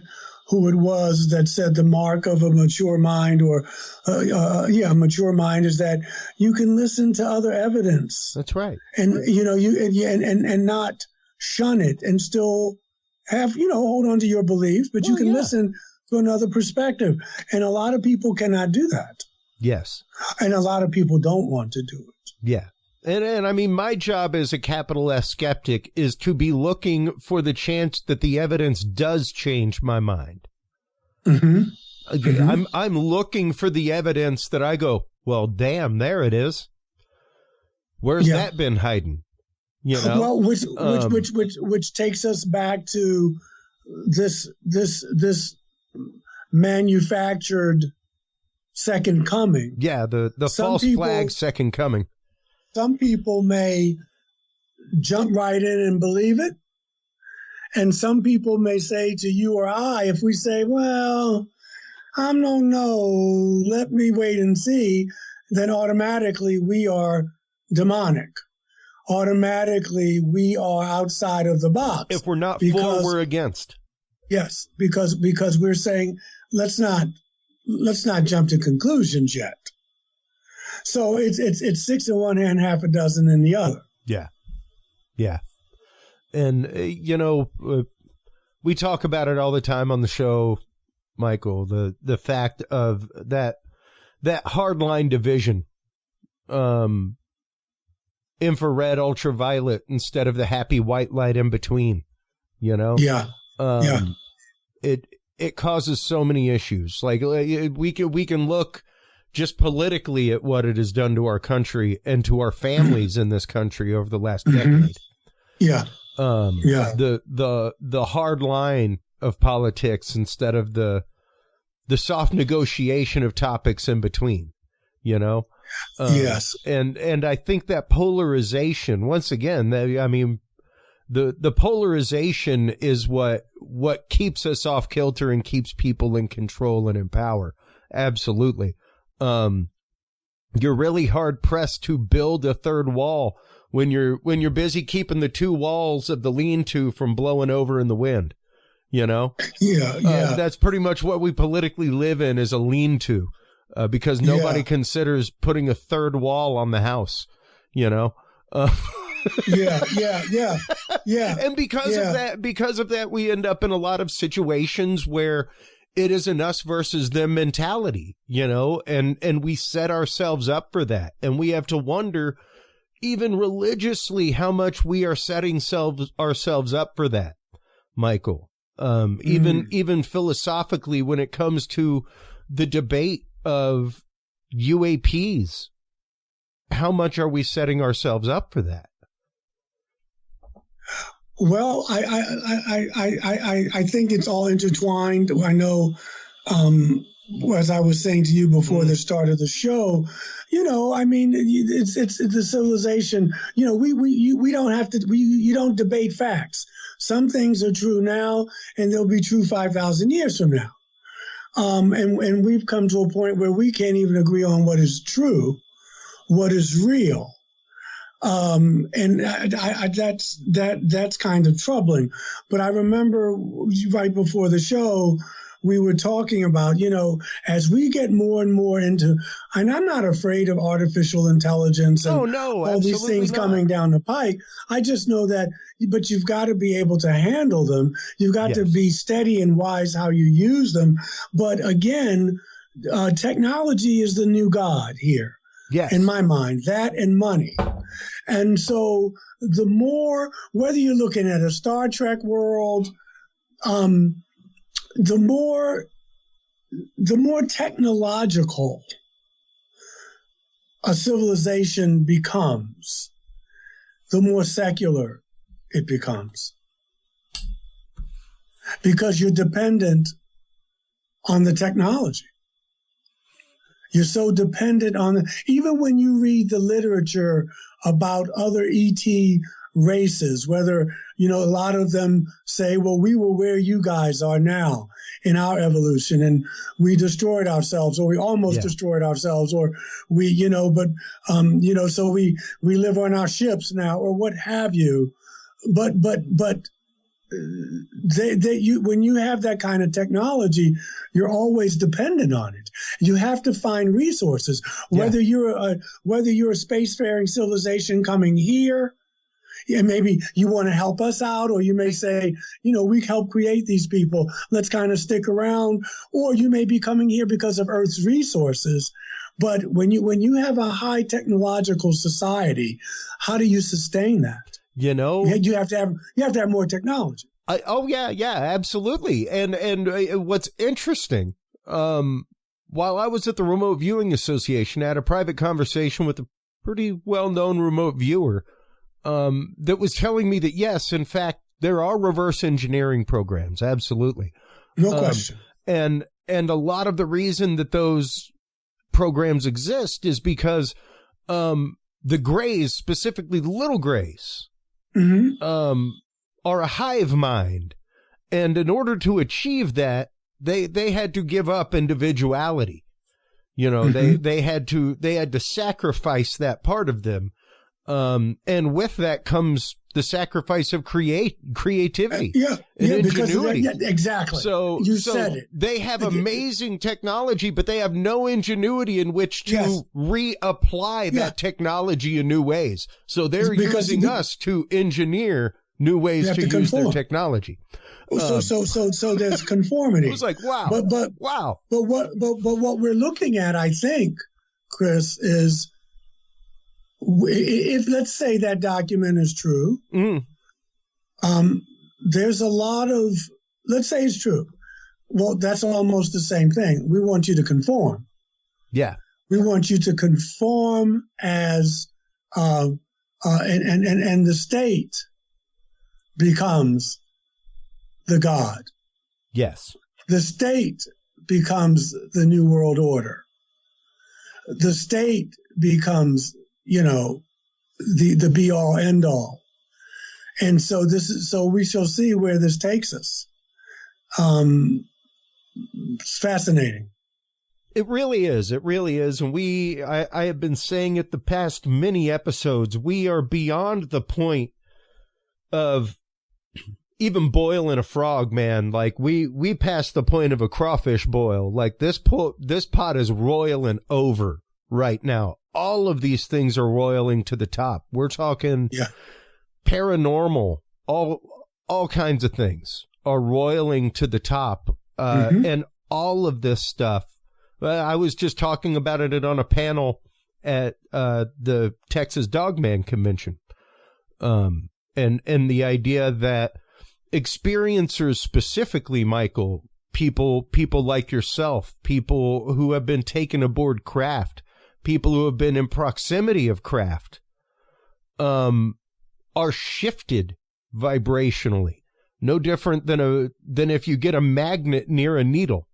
who it was that said the mark of a mature mind, or a mature mind is that you can listen to other evidence. That's right. And you know, and not shun it, and still have, you know, hold on to your beliefs, but you can listen to another perspective. And a lot of people cannot do that. Yes. And a lot of people don't want to do it. Yeah. And I mean, my job as a capital S skeptic is to be looking for the chance that the evidence does change my mind. Mm-hmm. Mm-hmm. I'm looking for the evidence that I go, well, damn, there it is. Where's that been hiding? You know, well, which takes us back to this manufactured second coming. Yeah, the false flag second coming. Some people may jump right in and believe it. And some people may say to you or I, if we say, well, I don't know, let me wait and see, then automatically we are demonic. Automatically we are outside of the box. If we're not for, we're against. Yes, because we're saying, let's not jump to conclusions yet. So it's six in one hand, half a dozen in the other. Yeah. Yeah. And, you know, we talk about it all the time on the show, Michael, the fact of that hardline division, infrared, ultraviolet, instead of the happy white light in between, you know? Yeah. It causes so many issues. Like, we can look just politically at what it has done to our country and to our families in this country over the last decade. Yeah. The hard line of politics instead of the soft negotiation of topics in between, you know? Yes. And I think that polarization, once again, I mean, the polarization is what keeps us off kilter and keeps people in control and in power. Absolutely. You're really hard pressed to build a third wall when you're busy keeping the two walls of the lean-to from blowing over in the wind, you know? Yeah. That's pretty much what we politically live in, is a lean-to, because nobody considers putting a third wall on the house, you know? Yeah. And because of that, we end up in a lot of situations where it is an us versus them mentality, you know, and we set ourselves up for that. And we have to wonder, even religiously, how much we are setting ourselves up for that, Michael. Even philosophically, when it comes to the debate of UAPs, how much are we setting ourselves up for that? Well, I think it's all intertwined. I know, as I was saying to you before the start of the show, you know, I mean, it's the civilization. You know, we don't have to. You don't debate facts. Some things are true now, and they'll be true 5,000 years from now. And we've come to a point where we can't even agree on what is true, what is real. And that's kind of troubling. But I remember right before the show, we were talking about, you know, as we get more and more into, and I'm not afraid of artificial intelligence and all these things coming down the pike. I just know that, but you've got to be able to handle them. You've got to be steady and wise how you use them. But again, technology is the new God here. Yes. In my mind, that and money. And so the more, whether you're looking at a Star Trek world, the more technological a civilization becomes, the more secular it becomes. Because you're dependent on the technology. You're so dependent on even when you read the literature about other ET races, whether, you know, a lot of them say, well, we were where you guys are now in our evolution, and we destroyed ourselves, or we almost destroyed ourselves, or we, you know, but, you know, so we live on our ships now, or what have you. But when you have that kind of technology, you're always dependent on it. You have to find resources. Whether you're a spacefaring civilization coming here, and maybe you want to help us out, or you may say, you know, we helped create these people. Let's kind of stick around. Or you may be coming here because of Earth's resources. But when you have a high technological society, how do you sustain that? You know, you have to have more technology. Absolutely. And what's interesting, while I was at the Remote Viewing Association, I had a private conversation with a pretty well-known remote viewer that was telling me that, yes, in fact, there are reverse engineering programs. Absolutely. No question. And a lot of the reason that those programs exist is because the Greys, specifically the little Greys, are a hive mind. And in order to achieve that, they had to give up individuality. You know, they had to sacrifice that part of them. And with that comes the sacrifice of creativity and ingenuity. Exactly. So you said it. They have amazing technology, but they have no ingenuity in which to reapply that technology in new ways. So they're using us to engineer new ways to use their technology. So there's conformity. It was like, wow. But what we're looking at, I think, Chris, is if let's say that document is true, there's a lot of, let's say it's true. Well, that's almost the same thing. We want you to conform. Yeah. We want you to conform as, and the state becomes the God. Yes. The state becomes the New World Order. The state becomes, you know, the be all end all. And so so we shall see where this takes us. It's fascinating. It really is. It really is. And I have been saying it the past many episodes. We are beyond the point of even boiling a frog, man. Like we passed the point of a crawfish boil. Like this pot is roiling over right now. All of these things are roiling to the top. We're talking paranormal, all kinds of things are roiling to the top. And all of this stuff. I was just talking about it on a panel at the Texas Dogman Convention. And the idea that experiencers specifically, Michael, people like yourself, people who have been taken aboard craft, people who have been in proximity of craft, are shifted vibrationally. No different than if you get a magnet near a needle.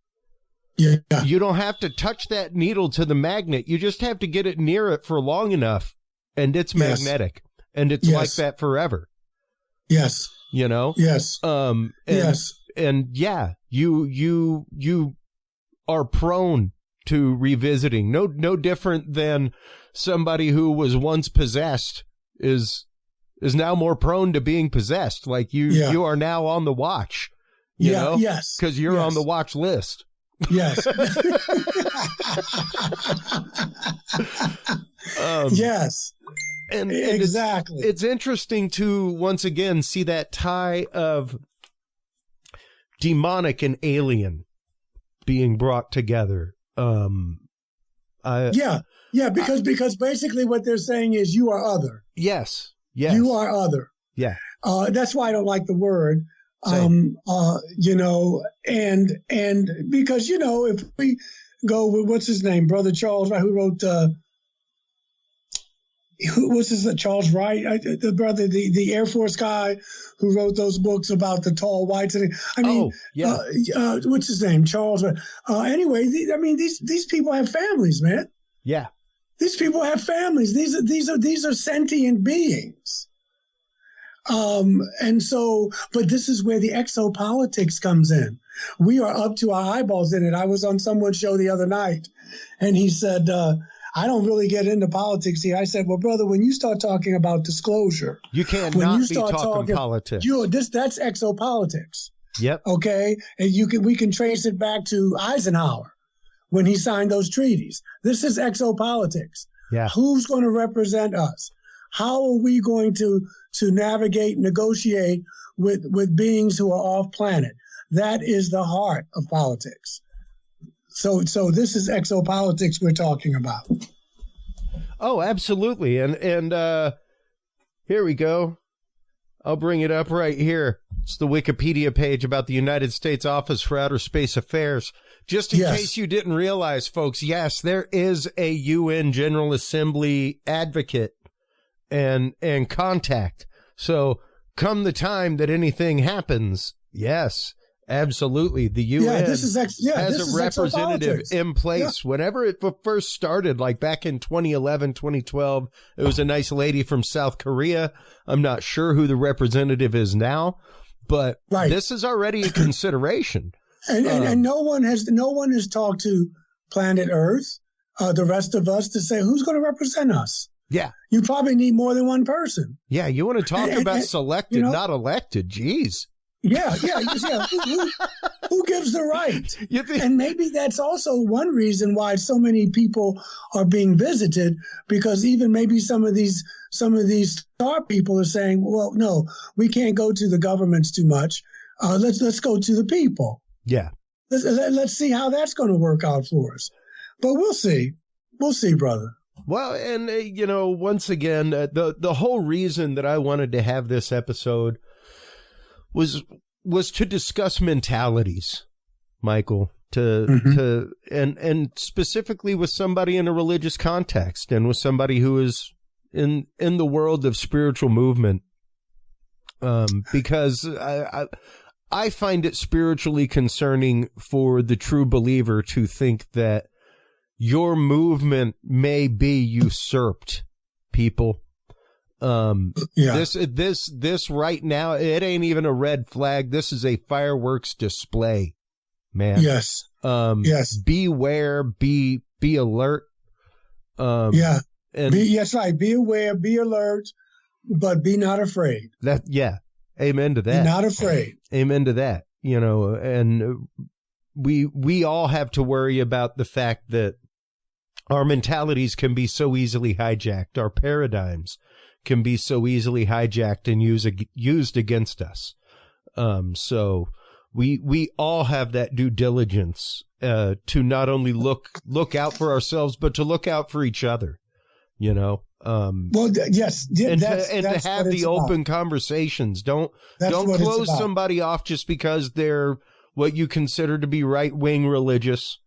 Yeah. You don't have to touch that needle to the magnet. You just have to get it near it for long enough, and it's magnetic. And it's like that forever. Yes. You know? Yes. And yeah, you are prone to revisiting. No different than somebody who was once possessed is now more prone to being possessed. Like you are now on the watch. You know? Yes. Because you're on the watch list. Yes. Yes. And exactly. It's interesting to once again see that tie of demonic and alien being brought together. Because basically what they're saying is you are other. Yes. You are other. Yeah. That's why I don't like the word. Same. And because, if we go with, what's his name? Brother Charles, right, who wrote, Charles Wright, the brother, the Air Force guy who wrote those books about the tall whites. What's his name? Charles. Anyway, these people have families, man. Yeah. These people have families. These are sentient beings. But this is where the exopolitics comes in. We are up to our eyeballs in it. I was on someone's show the other night, and he said, I don't really get into politics here. I said, well, brother, when you start talking about disclosure, you can't not be talking politics. That's exopolitics. Yep. Okay. And we can trace it back to Eisenhower when he signed those treaties. This is exopolitics. Yeah. Who's going to represent us? How are we going to navigate, negotiate with beings who are off planet? That is the heart of politics. So this is exopolitics we're talking about. Oh, absolutely. And here we go. I'll bring it up right here. It's the Wikipedia page about the United States Office for Outer Space Affairs. Just in case you didn't realize, folks, yes, there is a UN General Assembly advocate and contact. So come the time that anything happens, yes, absolutely. The UN has a representative in place. Yeah. Whenever it first started, like back in 2011, 2012, it was a nice lady from South Korea. I'm not sure who the representative is now, but this is already a consideration. And no one has talked to planet Earth, the rest of us, to say who's going to represent us. Yeah. You probably need more than one person. Yeah, you want to talk about selected, not elected. Jeez. Yeah. Who gives the right? And maybe that's also one reason why so many people are being visited, because even maybe some of these star people are saying, well, no, we can't go to the governments too much. Let's go to the people. Yeah. Let's see how that's going to work out for us. But we'll see. We'll see, brother. Well, and, once again, the whole reason that I wanted to have this episode was to discuss mentalities, Michael, and specifically with somebody in a religious context and with somebody who is in the world of spiritual movement, because I find it spiritually concerning for the true believer to think that your movement may be usurped, people. This right now, it ain't even a red flag. This is a fireworks display. man. Yes. Yes. Beware, be alert. Yeah. And That's right. Be aware, be alert, but be not afraid. Amen to that. Be not afraid. Amen to that. You know, and we all have to worry about the fact that our mentalities can be so easily hijacked. Our paradigms can be so easily hijacked and used against us. So we all have that due diligence to not only look out for ourselves, but to look out for each other. You know. Yes, and to have the open conversations. Don't close somebody off just because they're what you consider to be right-wing religious.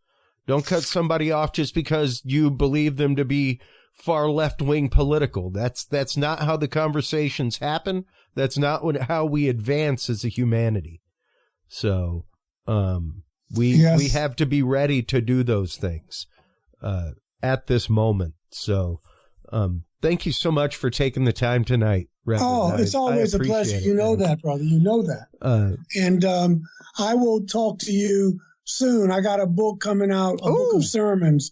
Don't cut somebody off just because you believe them to be far left-wing political. That's not how the conversations happen. That's not how we advance as a humanity. So we have to be ready to do those things at this moment. So thank you so much for taking the time tonight, Reverend. Oh, it's always a pleasure. You know that, brother. You know that. And I will talk to you soon. I got a book coming out, book of sermons.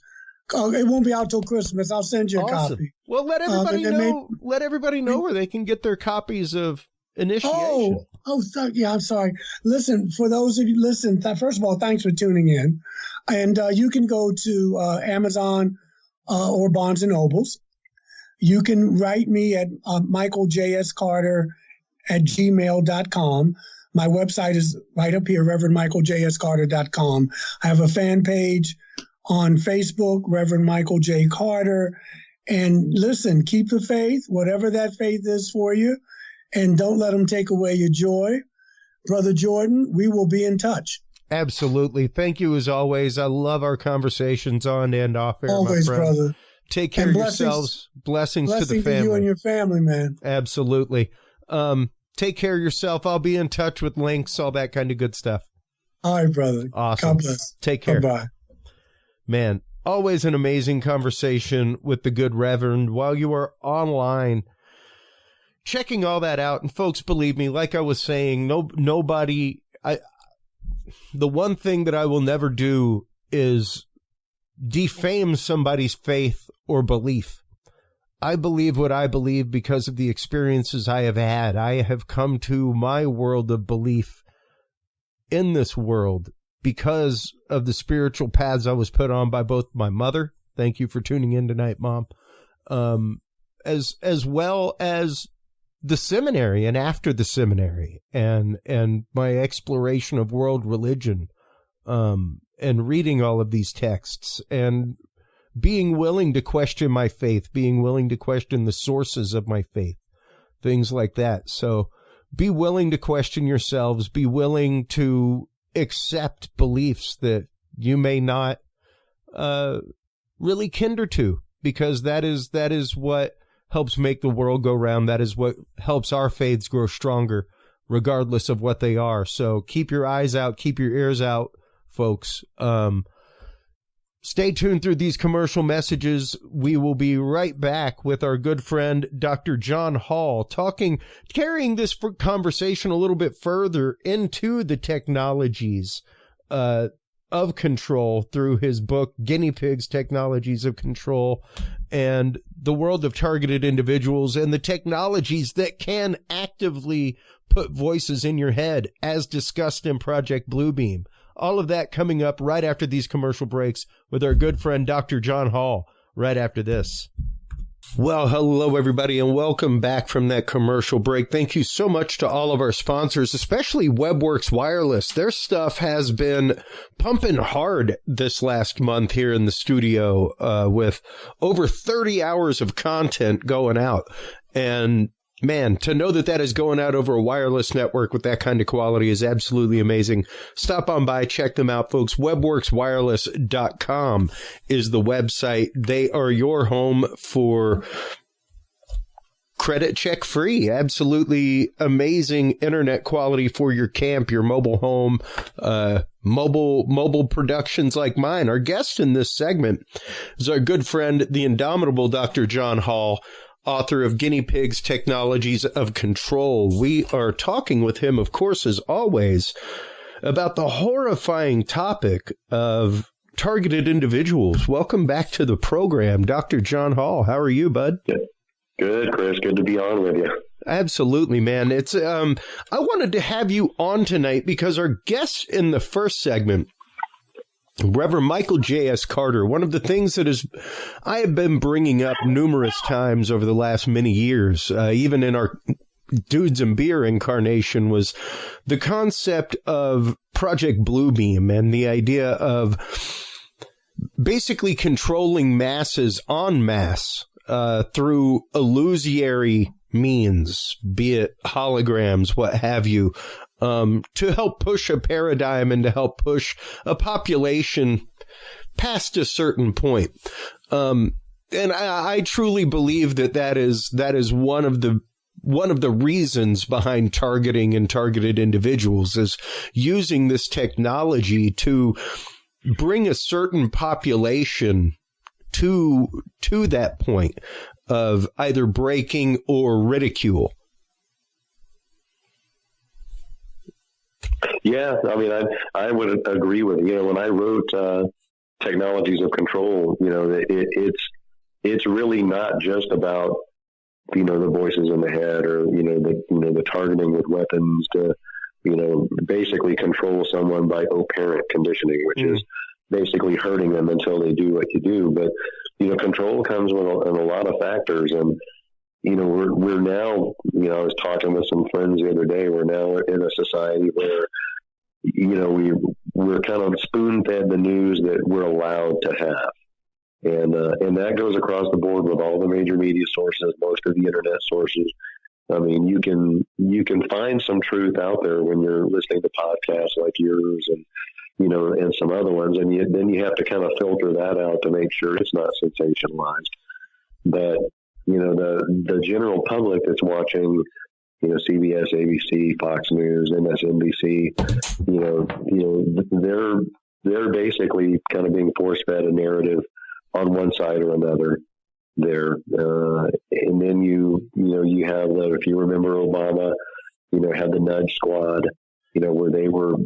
It won't be out till Christmas. I'll send you a copy. Well, let everybody know. Let everybody know where they can get their copies of Initiation. Yeah. I'm sorry. Listen, for those of you first of all, thanks for tuning in, and you can go to Amazon or Barnes and Nobles. You can write me at michaeljscarter@gmail.com. My website is right up here, ReverendMichaelJSCarter.com. I have a fan page on Facebook, Reverend Michael J. Carter. And listen, keep the faith, whatever that faith is for you, and don't let them take away your joy. Brother Jordan, we will be in touch. Absolutely. Thank you as always. I love our conversations on and off air, always, my friend. Brother. Take care of yourselves. Blessings to the family. Blessings to you and your family, man. Absolutely. Take care of yourself. I'll be in touch with links, all that kind of good stuff. All right, brother. Awesome. God bless. Take care. Bye-bye. Man, always an amazing conversation with the good Reverend while you are online. Checking all that out. And folks, believe me, like I was saying, the one thing that I will never do is defame somebody's faith or belief. I believe what I believe because of the experiences I have had. I have come to my world of belief in this world because of the spiritual paths I was put on by both my mother. Thank you for tuning in tonight, Mom. As well as the seminary and after the seminary and my exploration of world religion, and reading all of these texts and being willing to question my faith, being willing to question the sources of my faith, things like that. So be willing to question yourselves, be willing to accept beliefs that you may not really kinder to, because that is what helps make the world go round. That is what helps our faiths grow stronger, regardless of what they are. So keep your eyes out, keep your ears out, folks. Stay tuned through these commercial messages. We will be right back with our good friend, Dr. John Hall, carrying this conversation a little bit further into the technologies of control through his book, Guinea Pigs, Technologies of Control, and the world of targeted individuals and the technologies that can actively put voices in your head, as discussed in Project Bluebeam. All of that coming up right after these commercial breaks with our good friend, Dr. John Hall, right after this. Well, hello, everybody, and welcome back from that commercial break. Thank you so much to all of our sponsors, especially WebWorks Wireless. Their stuff has been pumping hard this last month here in the studio with over 30 hours of content going out. And man, to know that that is going out over a wireless network with that kind of quality is absolutely amazing. Stop on by, check them out, folks. WebWorksWireless.com is the website. They are your home for credit check free. Absolutely amazing internet quality for your camp, your mobile home, mobile productions like mine. Our guest in this segment is our good friend, the indomitable Dr. John Hall, author of Guinea Pigs, Technologies of Control. We are talking with him, of course, as always, about the horrifying topic of targeted individuals. Welcome back to the program, Dr. John Hall. How are you, bud? Good, Chris. Good to be on with you. Absolutely, man. It's I wanted to have you on tonight because our guest in the first segment, Reverend Michael J.S. Carter, one of the things that I have been bringing up numerous times over the last many years, even in our Dudes and Beer incarnation, was the concept of Project Bluebeam and the idea of basically controlling masses en masse through illusory means, be it holograms, what have you, to help push a paradigm and to help push a population past a certain point. And I truly believe that is one of the reasons behind targeting and targeted individuals, is using this technology to bring a certain population to that point of either breaking or ridicule. Yeah, I mean, I would agree with you. When I wrote Technologies of Control, it's really not just about the voices in the head or the targeting with weapons to basically control someone by operant conditioning, which is basically hurting them until they do what you do. But control comes with a lot of factors, and we're now, I was talking with some friends the other day, we're now in a society where, we're kind of spoon-fed the news that we're allowed to have. And that goes across the board with all the major media sources, most of the internet sources. I mean, you can find some truth out there when you're listening to podcasts like yours and some other ones, and then you have to kind of filter that out to make sure it's not sensationalized. But the general public that's watching, CBS, ABC, Fox News, MSNBC, they're basically kind of being force-fed a narrative on one side or another there. And then you have that, if you remember Obama, had the nudge squad, where they were,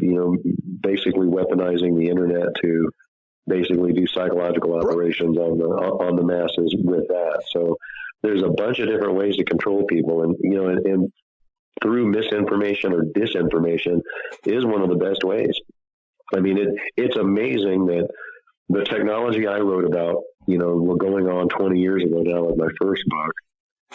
basically weaponizing the internet to basically do psychological operations on the masses with that. So there's a bunch of different ways to control people, and through misinformation or disinformation is one of the best ways. I mean, it's amazing that the technology I wrote about, going on 20 years ago now with my first book.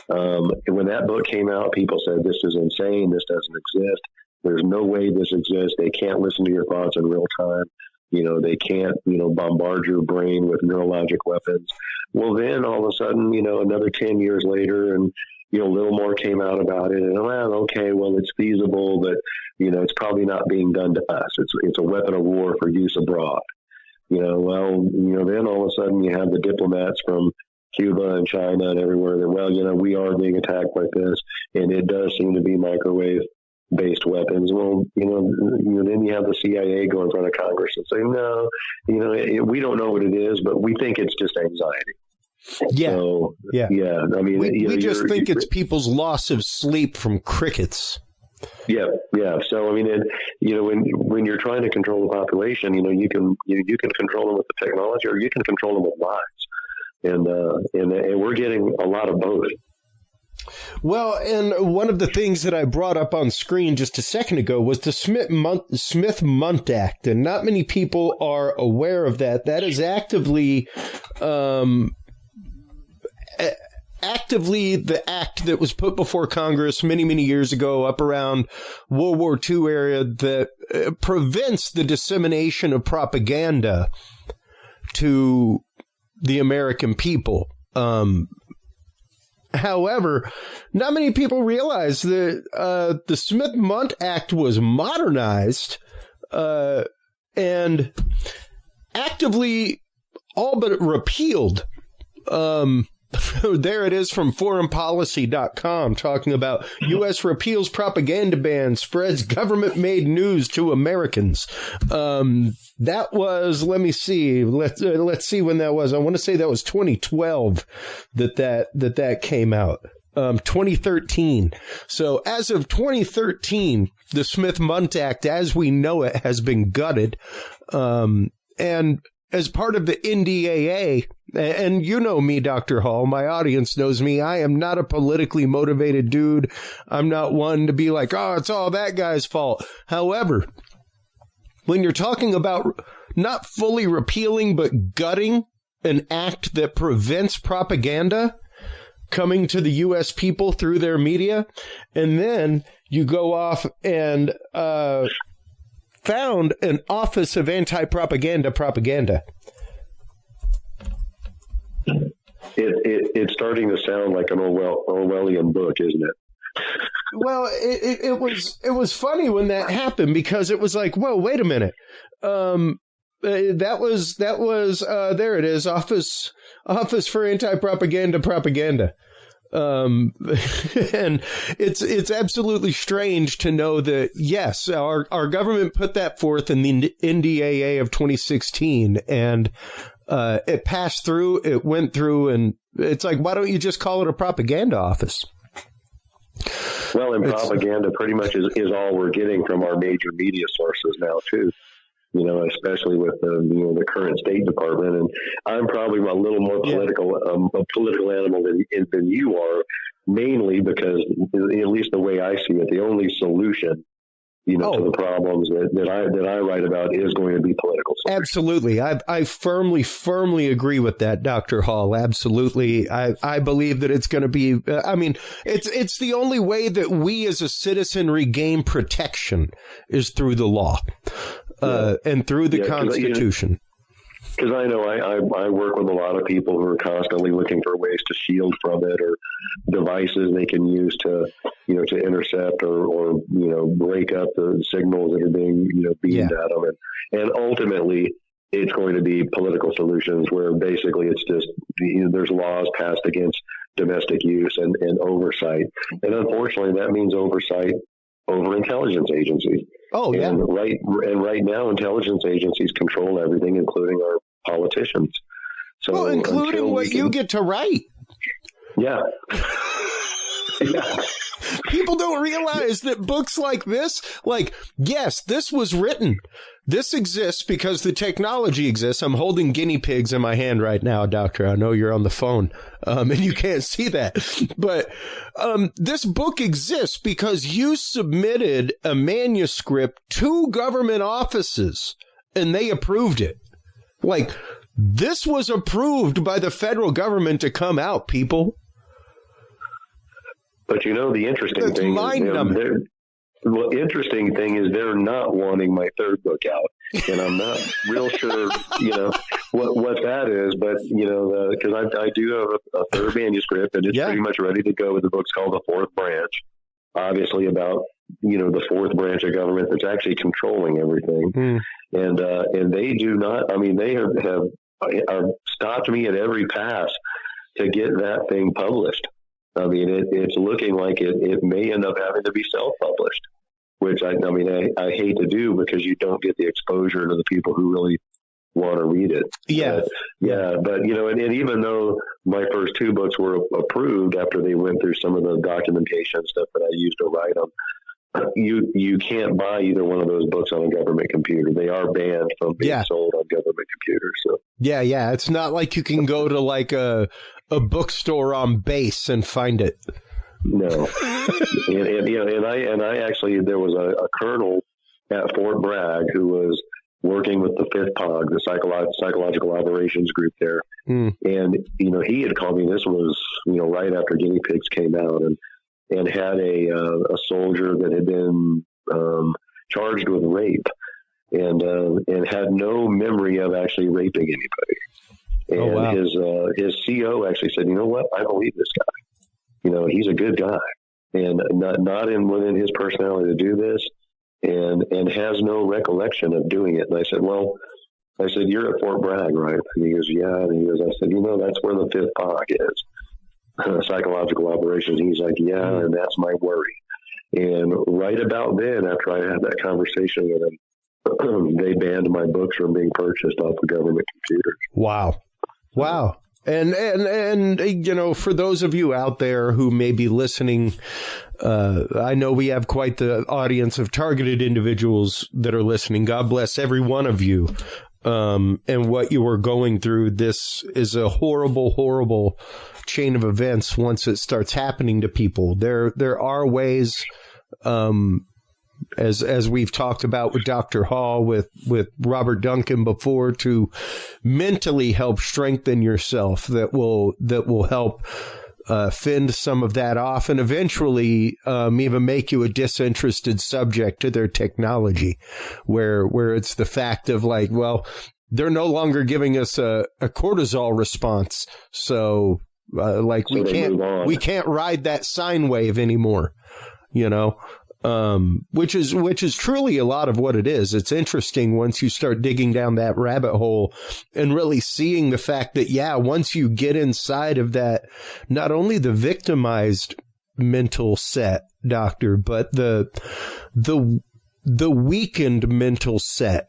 And when that book came out, people said, this is insane. This doesn't exist. There's no way this exists. They can't listen to your thoughts in real time. They can't, bombard your brain with neurologic weapons. Well, then all of a sudden, another 10 years later, and, a little more came out about it. And, okay, well, it's feasible, but, it's probably not being done to us. It's a weapon of war for use abroad. Then all of a sudden you have the diplomats from Cuba and China and everywhere that, we are being attacked like this, and it does seem to be microwave-based weapons. Well, then you have the CIA go in front of Congress and say, no, we don't know what it is, but we think it's just anxiety. Yeah. So, yeah. I mean, we just think it's people's loss of sleep from crickets. Yeah. So I mean, when you're trying to control the population, you can control them with the technology, or you can control them with lies, and we're getting a lot of both. Well, and one of the things that I brought up on screen just a second ago was the Smith-Mundt Act, and not many people are aware of that. That is actively the act that was put before Congress many, many years ago, up around World War II area, that prevents the dissemination of propaganda to the American people. However, not many people realize that the Smith-Mundt Act was modernized and actively all but repealed. There it is from foreignpolicy.com, talking about U.S. repeals propaganda ban, spreads government-made news to Americans. That was, let me see, let's see when that was. I want to say that was 2012 that came out. 2013. So as of 2013, the Smith-Mundt Act, as we know it, has been gutted. And as part of the NDAA, and you know me, Dr. Hall, my audience knows me, I am not a politically motivated dude. I'm not one to be like, oh, it's all that guy's fault. However, when you're talking about not fully repealing, but gutting an act that prevents propaganda coming to the U.S. people through their media, and then you go off and found an Office of Anti-Propaganda propaganda. It's starting to sound like an Orwellian book, isn't it? Well, it was funny when that happened, because it was like, whoa, wait a minute. That was there it is, Office for Anti-Propaganda propaganda. And it's absolutely strange to know that, yes, our government put that forth in the NDAA of 2016, and it passed through, it went through, and it's like, why don't you just call it a propaganda office? Well, and propaganda pretty much is all we're getting from our major media sources now, too. You know, especially with the current State Department, and I'm probably a little more political animal than you are, mainly because, at least the way I see it, the only solution, to the problems that I write about is going to be political solutions. Absolutely, I firmly agree with that, Dr. Hall. Absolutely, I believe that it's going to be. It's the only way that we as a citizen regain protection is through the law. And through the Constitution. Because I know I work with a lot of people who are constantly looking for ways to shield from it, or devices they can use to intercept or break up the signals that are being beamed at them, and ultimately it's going to be political solutions where basically it's just there's laws passed against domestic use and oversight, and unfortunately that means oversight over intelligence agencies. Oh, yeah. And right now, intelligence agencies control everything, including our politicians. So, including what you get to write. Yeah. Yeah. People don't realize that books like this, yes, this was written. This exists because the technology exists. I'm holding guinea pigs in my hand right now, Doctor. I know you're on the phone, and you can't see that. But this book exists because you submitted a manuscript to government offices, and they approved it. This was approved by the federal government to come out, people. But the interesting thing is, interesting thing is they're not wanting my third book out, and I'm not real sure, what that is. But because I do have a third manuscript, and it's pretty much ready to go. The book's called The Fourth Branch, obviously about the fourth branch of government that's actually controlling everything, and they do not. I mean, they have stopped me at every pass to get that thing published. I mean, it's looking like it may end up having to be self-published, which I hate to do because you don't get the exposure to the people who really want to read it. Yeah. But and even though my first two books were approved after they went through some of the documentation stuff that I used to write them, you can't buy either one of those books on a government computer. They are banned from being sold on government computers. So. Yeah. It's not like you can go to a bookstore on base and find it. No. and I actually, there was a colonel at Fort Bragg who was working with the 5th POG, the psychological operations group there. And, he had called me, this was, right after Guinea Pigs came out, and had a soldier that had been charged with rape and had no memory of actually raping anybody. And his CO actually said, you know what? I believe this guy. He's a good guy, and not within his personality to do this, and has no recollection of doing it. And I said, you're at Fort Bragg, right? And he goes, yeah. And he goes, I said, that's where the 5th POG is, psychological operations. And he's like, yeah, and that's my worry. And right about then, after I had that conversation with him, they banned my books from being purchased off of government computers. Wow. And you know, for those of you out there who may be listening, I know we have quite the audience of targeted individuals that are listening. God bless every one of you. And what you are going through. This is a horrible, horrible chain of events once it starts happening to people. There are ways, as we've talked about with Dr. Hall, with Robert Duncan before, to mentally help strengthen yourself that will help fend some of that off, and eventually even make you a disinterested subject to their technology, where it's the fact of like, well, they're no longer giving us a cortisol response, so we can't ride that sine wave anymore, you know. Which is truly a lot of what it is. It's interesting once you start digging down that rabbit hole and really seeing the fact that, yeah, once you get inside of that, not only the victimized mental set, doctor, but the weakened mental set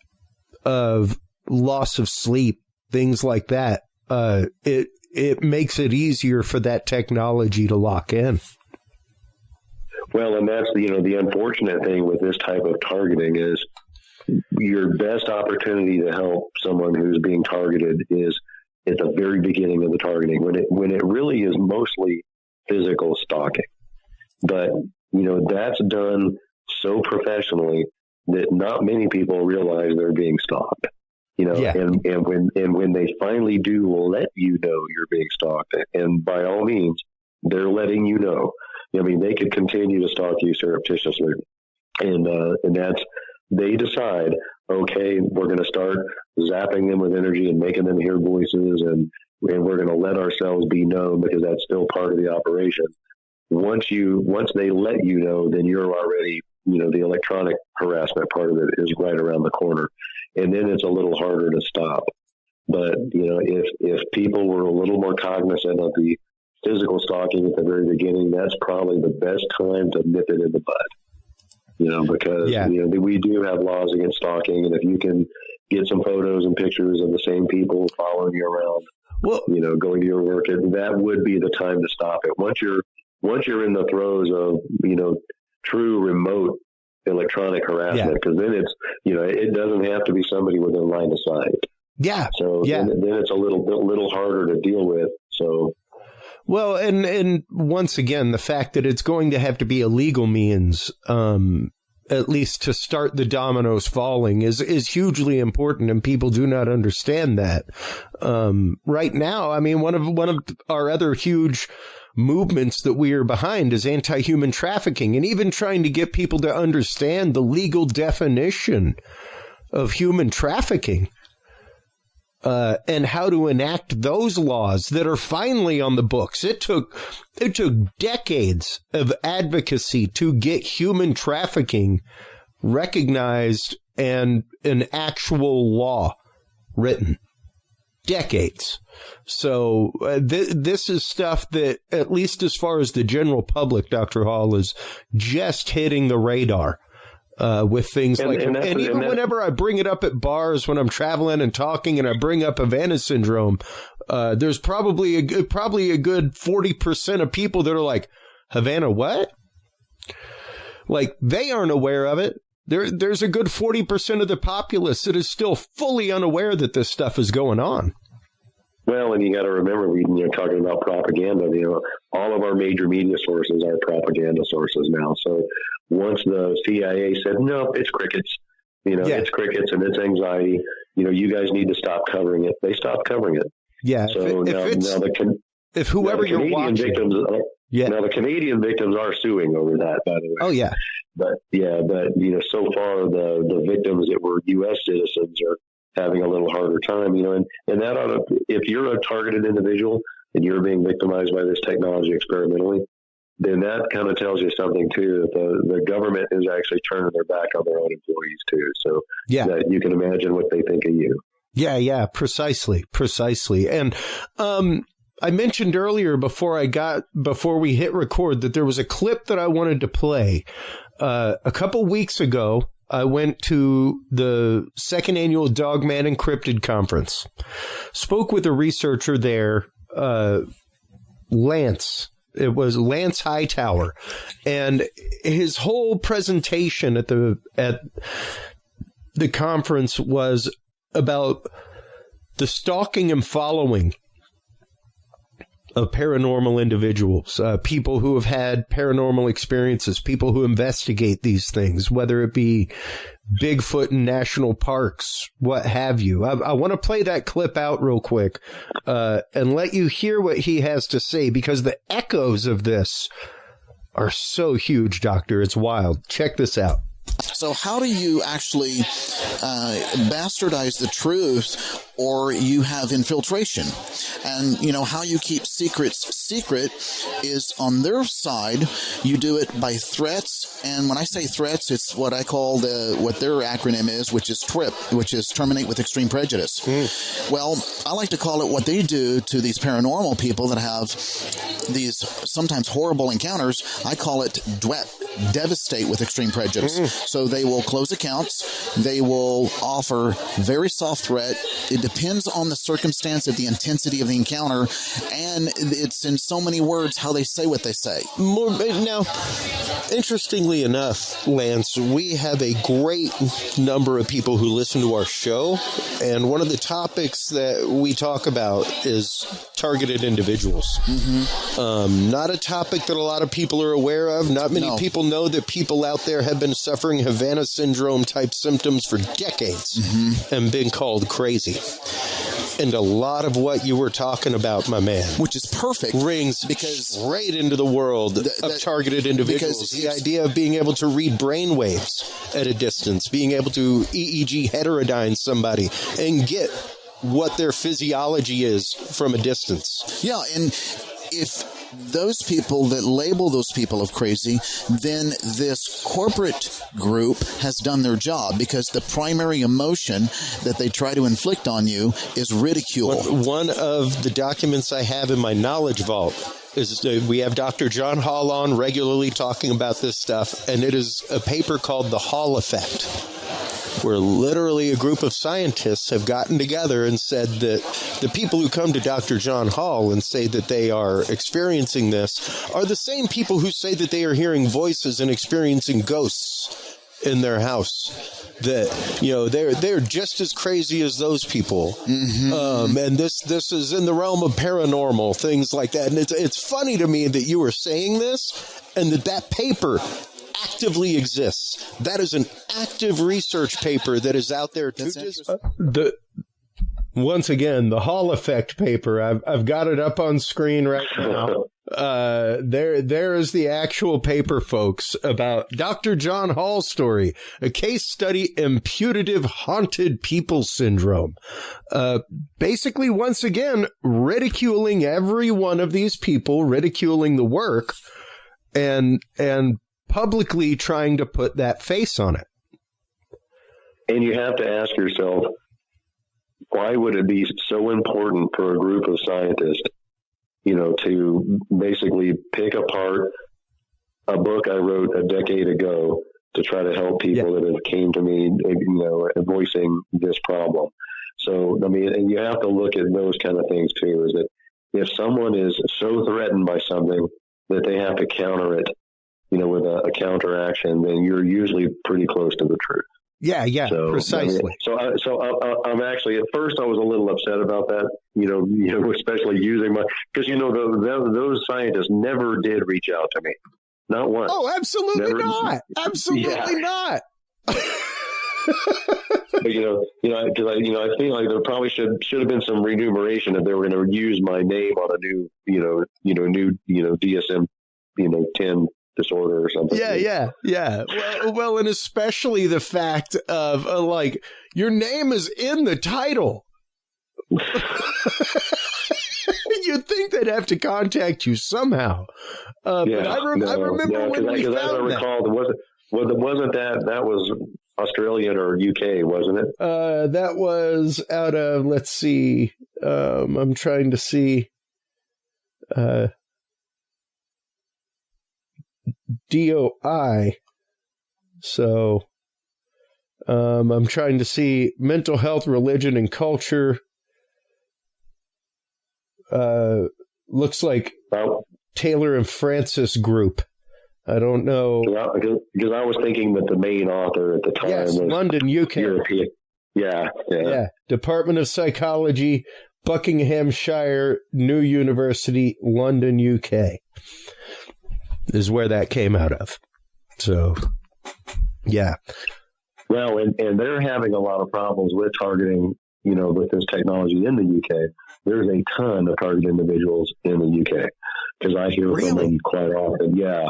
of loss of sleep, things like that, it makes it easier for that technology to lock in. Well, and that's the unfortunate thing with this type of targeting is your best opportunity to help someone who's being targeted is at the very beginning of the targeting, when it really is mostly physical stalking. But that's done so professionally that not many people realize they're being stalked. Yeah. And when they finally do let you know you're being stalked, and by all means, they're letting you know. I mean, they could continue to stalk you surreptitiously, and that's, they decide, okay, we're going to start zapping them with energy and making them hear voices, and we're going to let ourselves be known, because that's still part of the operation. Once they let you know, then you're already, the electronic harassment part of it is right around the corner, and then it's a little harder to stop. But if people were a little more cognizant of the physical stalking at the very beginning, that's probably the best time to nip it in the bud. Because we do have laws against stalking, and if you can get some photos and pictures of the same people following you around, going to your work, that would be the time to stop it. Once you're in the throes of true remote electronic harassment, because then it's it doesn't have to be somebody within line of sight. Yeah. So then it's a little harder to deal with. So. Well, and once again, the fact that it's going to have to be a legal means, at least to start the dominoes falling, is hugely important, and people do not understand that. Right now, I mean, one of our other huge movements that we are behind is anti-human trafficking, and even trying to get people to understand the legal definition of human trafficking. And how to enact those laws that are finally on the books. It took decades of advocacy to get human trafficking recognized and an actual law written. Decades. So this is stuff that, at least as far as the general public, Dr. Hall, is just hitting the radar. With things whenever I bring it up at bars when I'm traveling and talking, and I bring up Havana syndrome, there's probably a good 40% of people that are like, Havana what? Like, they aren't aware of it. There's a good 40% of the populace that is still fully unaware that this stuff is going on. Well, and you got to remember, talking about propaganda, all of our major media sources are propaganda sources now. So once the CIA said, no, it's crickets, it's crickets and it's anxiety, you guys need to stop covering it. They stopped covering it. Yeah. So if whoever you're watching. Victims, now the Canadian victims are suing over that, by the way. Oh, yeah. But so far the victims that were U.S. citizens are having a little harder time, and that if you're a targeted individual and you're being victimized by this technology experimentally, then that kind of tells you something too, that the government is actually turning their back on their own employees too. So that you can imagine what they think of you. Yeah, precisely. And I mentioned earlier before we hit record that there was a clip that I wanted to play. A couple weeks ago, I went to the second annual Dogman Encrypted conference, spoke with a researcher there Lance. It was Lance Hightower, and his whole presentation at the conference was about the stalking and following of paranormal individuals, people who have had paranormal experiences, people who investigate these things, whether it be Bigfoot in national parks, what have you. I want to play that clip out real quick and let you hear what he has to say, because the echoes of this are so huge, Doctor. It's wild. Check this out. So how do you actually bastardize the truth, or you have infiltration? And, you know, how you keep secrets secret is on their side. You do it by threats. And when I say threats, it's what I call what their acronym is, which is TRIP, which is Terminate with Extreme Prejudice. Well, I like to call it what they do to these paranormal people that have these sometimes horrible encounters. I call it DWEP, Devastate with Extreme Prejudice. So they will close accounts. They will offer very soft threat. It depends on the circumstance of the intensity of the encounter, and it's in so many words how they say what they say. Now, interestingly enough, Lance, we have a great number of people who listen to our show, and one of the topics that we talk about is targeted individuals. Not a topic that a lot of people are aware of. Not many people know that people out there have been suffering Havana syndrome type symptoms for decades and been called crazy. And a lot of what you were talking about, my man, which is perfect, rings right into the world of targeted individuals. The idea of being able to read brain waves at a distance, being able to EEG heterodyne somebody and get what their physiology is from a distance. Yeah, and if those people that label those people of crazy, then this corporate group has done their job, because the primary emotion that they try to inflict on you is ridicule. One of the documents I have in my knowledge vault is we have Dr. John Hall on regularly talking about this stuff, and it is a paper called The Hall Effect, where literally a group of scientists have gotten together and said that the people who come to Dr. John Hall and say that they are experiencing this are the same people who say that they are hearing voices and experiencing ghosts in their house. That, you know, they're just as crazy as those people. And this is in the realm of paranormal, things like that. And it's funny to me that you were saying this and that paper actively exists. That is an active research paper that is out there. Once again, the Hall Effect paper. I've got it up on screen right now. There is the actual paper, folks, about Dr. John Hall's story, a case study, imputative haunted people syndrome. Basically, once again, ridiculing every one of these people, ridiculing the work, and publicly trying to put that face on it. And you have to ask yourself, why would it be so important for a group of scientists, you know, to basically pick apart a book I wrote a decade ago to try to help people that have came to me, you know, voicing this problem? So, I mean, and you have to look at those kind of things too, is that if someone is so threatened by something that they have to counter it, you know, with a counteraction, then you're usually pretty close to the truth. Yeah, so, precisely. I mean, I'm actually, at first I was a little upset about that, you know, especially using because, you know, those scientists never did reach out to me. Not once. Oh, absolutely not. Absolutely not. But, you know, because I feel like there probably should have been some remuneration if they were going to use my name on a new, new DSM, 10 disorder or something. Yeah. Well, and especially the fact of like your name is in the title. You'd think they'd have to contact you somehow. But I remember when we found that. As I recall, wasn't that was Australian or UK, wasn't it? That was out of, let's see. I'm trying to see. DOI. So I'm trying to see mental health, religion, and culture. looks like Taylor and Francis Group. I don't know. Because I was thinking that the main author at the time was London, UK. European. Yeah. Department of Psychology, Buckinghamshire, New University, London, UK, is where that came out of. So, yeah. Well, and they're having a lot of problems with targeting, with this technology in the UK. There's a ton of targeted individuals in the UK because I hear from them quite often. Yeah.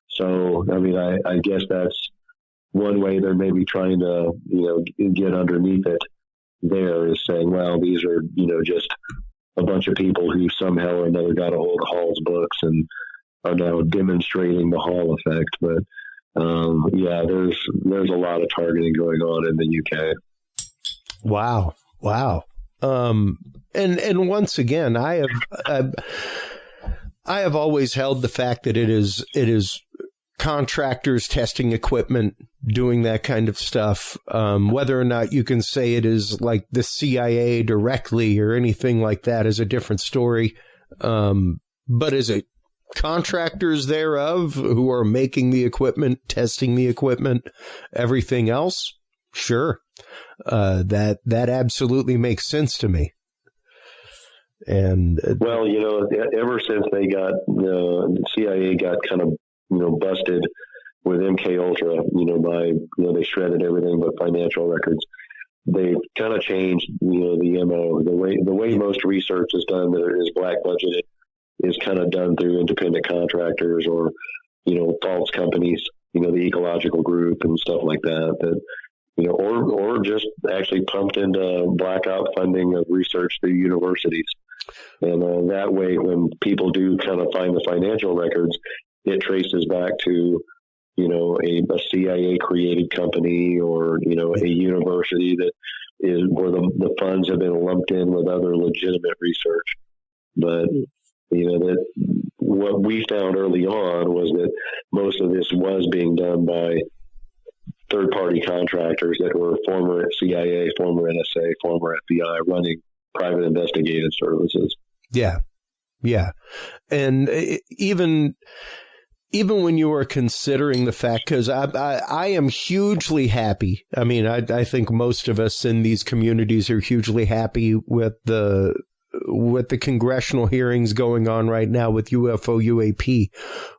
So, I mean, I guess that's one way they're maybe trying to, get underneath it there, is saying, well, these are, just a bunch of people who somehow or another got a hold of Hall's books and are now demonstrating the Hall effect. But, there's a lot of targeting going on in the UK. Wow. And once again, I have always held the fact that it is contractors testing equipment, doing that kind of stuff. Whether or not you can say it is like the CIA directly or anything like that is a different story. But is it contractors thereof who are making the equipment, testing the equipment, everything else? Sure. That absolutely makes sense to me. And well, ever since they got the CIA got kind of busted with MK Ultra, by they shredded everything but financial records. They've kind of changed the MO. The way most research is done that is black budgeted is kind of done through independent contractors or false companies, the ecological group and stuff like that. Or just actually pumped into blackout funding of research through universities. And that way, when people do kind of find the financial records, it traces back to, a CIA created company or, a university that is where the funds have been lumped in with other legitimate research. But, that what we found early on was that most of this was being done by third-party contractors that were former CIA, former NSA, former FBI, running private investigative services. Yeah. And even when you are considering the fact, because I am hugely happy. I mean, I think most of us in these communities are hugely happy with the congressional hearings going on right now with UFO UAP.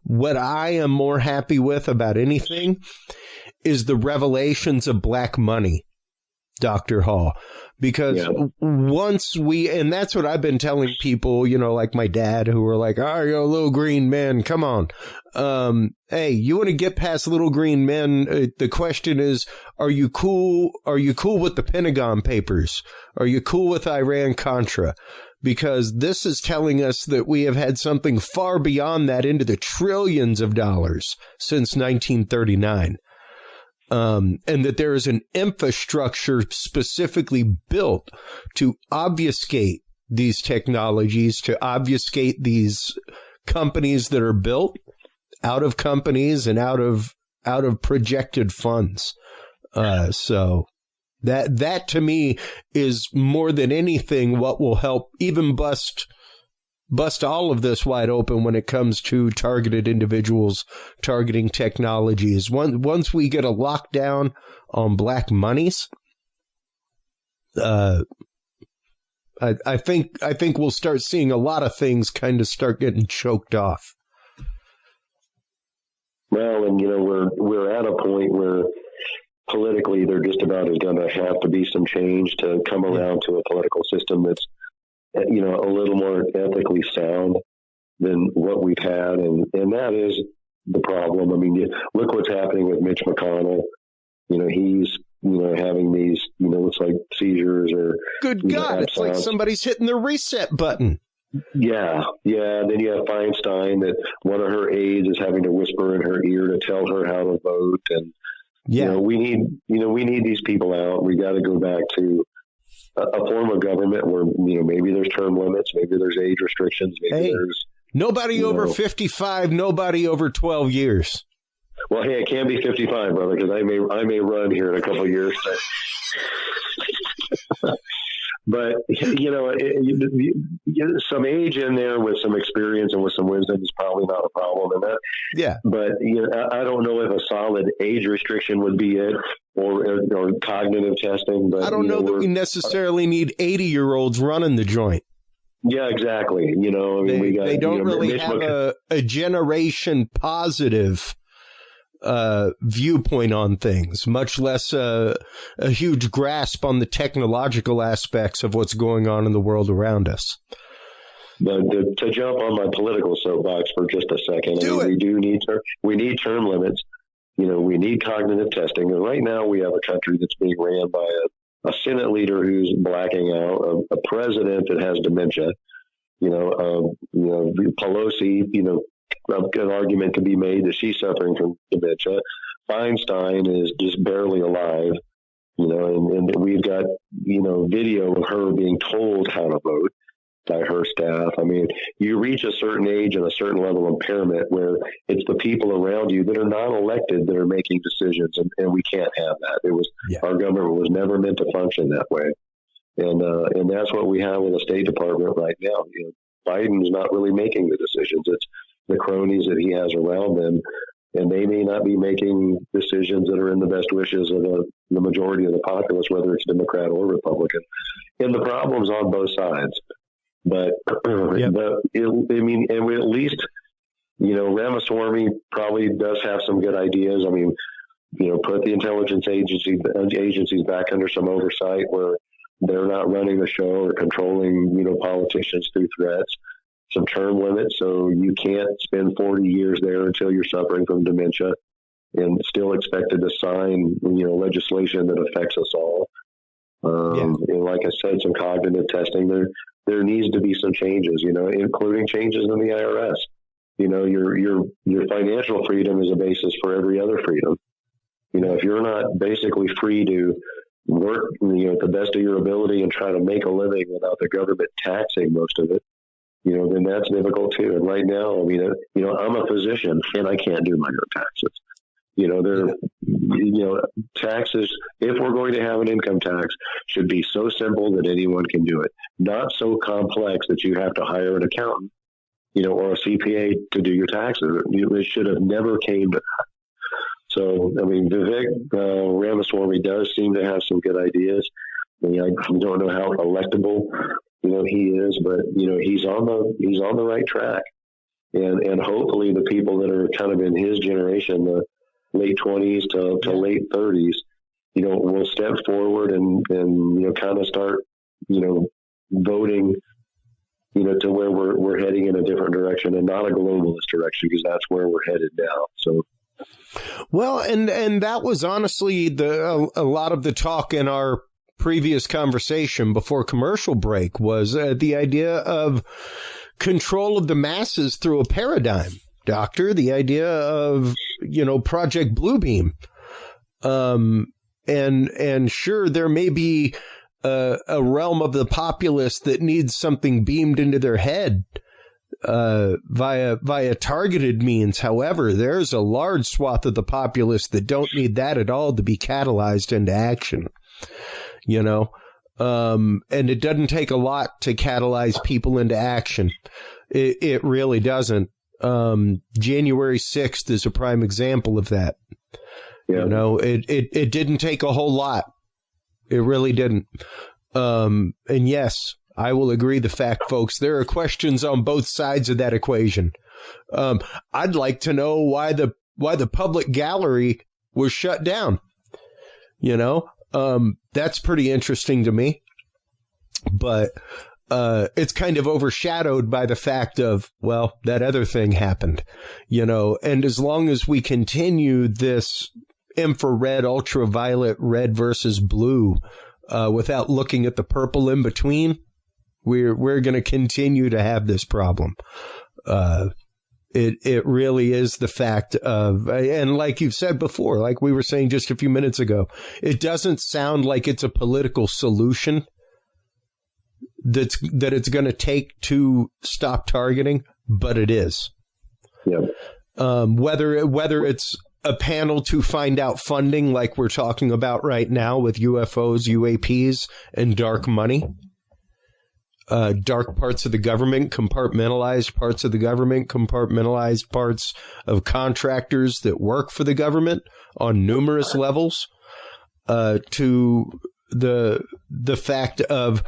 What I am more happy with about anything is the revelations of black money, Dr. Hall. Because once and that's what I've been telling people, like my dad, who were like, oh, you're a little green man, come on. Hey, you want to get past little green men? The question is, are you cool? Are you cool with the Pentagon Papers? Are you cool with Iran-Contra? Because this is telling us that we have had something far beyond that into the trillions of dollars since 1939. And that there is an infrastructure specifically built to obfuscate these technologies, to obfuscate these companies that are built out of companies and out of projected funds. So that to me is more than anything what will help even bust all of this wide open when it comes to targeted individuals, targeting technologies. Once we get a lockdown on black monies, I think we'll start seeing a lot of things kind of start getting choked off. Well, and we're at a point where politically there just about is going to have to be some change to come around to a political system that's a little more ethically sound than what we've had. And that is the problem. I mean, look what's happening with Mitch McConnell. He's, having these, it's like seizures or. Good God, it's like somebody's hitting the reset button. Yeah. And then you have Feinstein, that one of her aides is having to whisper in her ear to tell her how to vote. And, we need these people out. We got to go back to a form of government where, maybe there's term limits, maybe there's age restrictions, maybe there's nobody over 55, nobody over 12 years. Well, hey, it can be 55, brother, because I may run here in a couple of years. But, some age in there with some experience and with some wisdom is probably not a problem. And that, yeah. But I don't know if a solid age restriction would be it, or cognitive testing. But I don't know that we necessarily need 80-year-olds running the joint. Yeah, exactly. We got, they don't really have a generation positive viewpoint on things, much less a huge grasp on the technological aspects of what's going on in the world around us. But to jump on my political soapbox for just a second, we need term limits. We need cognitive testing. And right now we have a country that's being ran by a Senate leader who's blacking out, a president that has dementia. Pelosi, an argument could be made that she's suffering from dementia. Feinstein is just barely alive, and we've got, video of her being told how to vote by her staff. I mean, you reach a certain age and a certain level of impairment where it's the people around you that are not elected that are making decisions, and we can't have that. Our government was never meant to function that way. And that's what we have with the State Department right now. Biden's not really making the decisions. It's the cronies that he has around them, and they may not be making decisions that are in the best wishes of the majority of the populace, whether it's Democrat or Republican. And the problem's on both sides. But and we at least, Ramaswamy probably does have some good ideas. I mean, put the intelligence agencies back under some oversight where they're not running the show or controlling, politicians through threats. Some term limits, so you can't spend 40 years there until you're suffering from dementia and still expected to sign, legislation that affects us all. And like I said, some cognitive testing. There needs to be some changes, including changes in the IRS. Your financial freedom is a basis for every other freedom. If you're not basically free to work, at the best of your ability and try to make a living without the government taxing most of it, then that's difficult too. And right now, I'm a physician and I can't do my own taxes. Taxes, if we're going to have an income tax, should be so simple that anyone can do it. Not so complex that you have to hire an accountant, or a CPA to do your taxes. It should have never came to that. So, Vivek Ramaswamy does seem to have some good ideas. I don't know how electable, he is, but, he's on the right track. And hopefully the people that are kind of in his generation, the late 20s to late 30s, will step forward and kind of start, voting, to where we're heading in a different direction and not a globalist direction, because that's where we're headed now. So. Well, and that was honestly a lot of the talk in our previous conversation before commercial break was the idea of control of the masses through a paradigm, Doctor, the idea of, Project Bluebeam. And sure, there may be a realm of the populace that needs something beamed into their head via targeted means. However, there's a large swath of the populace that don't need that at all to be catalyzed into action, and it doesn't take a lot to catalyze people into action. It really doesn't. January 6th is a prime example of that. Yeah. It didn't take a whole lot. It really didn't. And yes, I will agree the fact, folks, there are questions on both sides of that equation. I'd like to know why the public gallery was shut down. That's pretty interesting to me. But it's kind of overshadowed by the fact of, well, that other thing happened, and as long as we continue this infrared, ultraviolet, red versus blue, without looking at the purple in between, we're going to continue to have this problem. It really is the fact of, and like you've said before, like we were saying just a few minutes ago, it doesn't sound like it's a political solution that it's going to take to stop targeting, but it is. Yeah. Whether it's a panel to find out funding like we're talking about right now with UFOs, UAPs, and dark money, dark parts of the government, compartmentalized parts of the government, compartmentalized parts of contractors that work for the government on numerous levels, to the fact of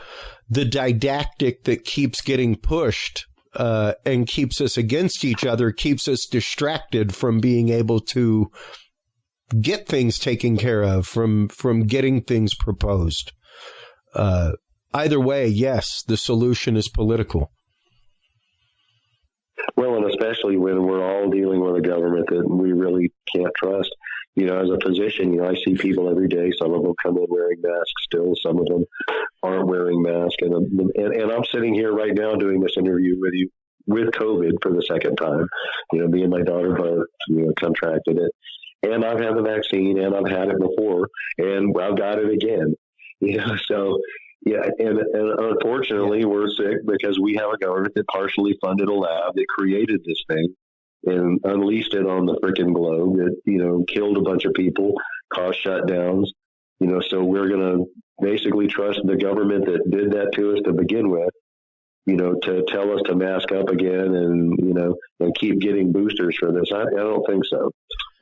the didactic that keeps getting pushed and keeps us against each other, keeps us distracted from being able to get things taken care of, from getting things proposed. Either way, yes, the solution is political. Well, and especially when we're all dealing with a government that we really can't trust. You know, as a physician, I see people every day. Some of them come in wearing masks still. Some of them aren't wearing masks. And I'm sitting here right now doing this interview with you with COVID for the second time. Me and my daughter both, contracted it. And I've had the vaccine, and I've had it before, and I've got it again. So... yeah, and unfortunately, we're sick because we have a government that partially funded a lab that created this thing and unleashed it on the frickin' globe. That killed a bunch of people, caused shutdowns. So we're going to basically trust the government that did that to us to begin with. To tell us to mask up again and keep getting boosters for this. I don't think so.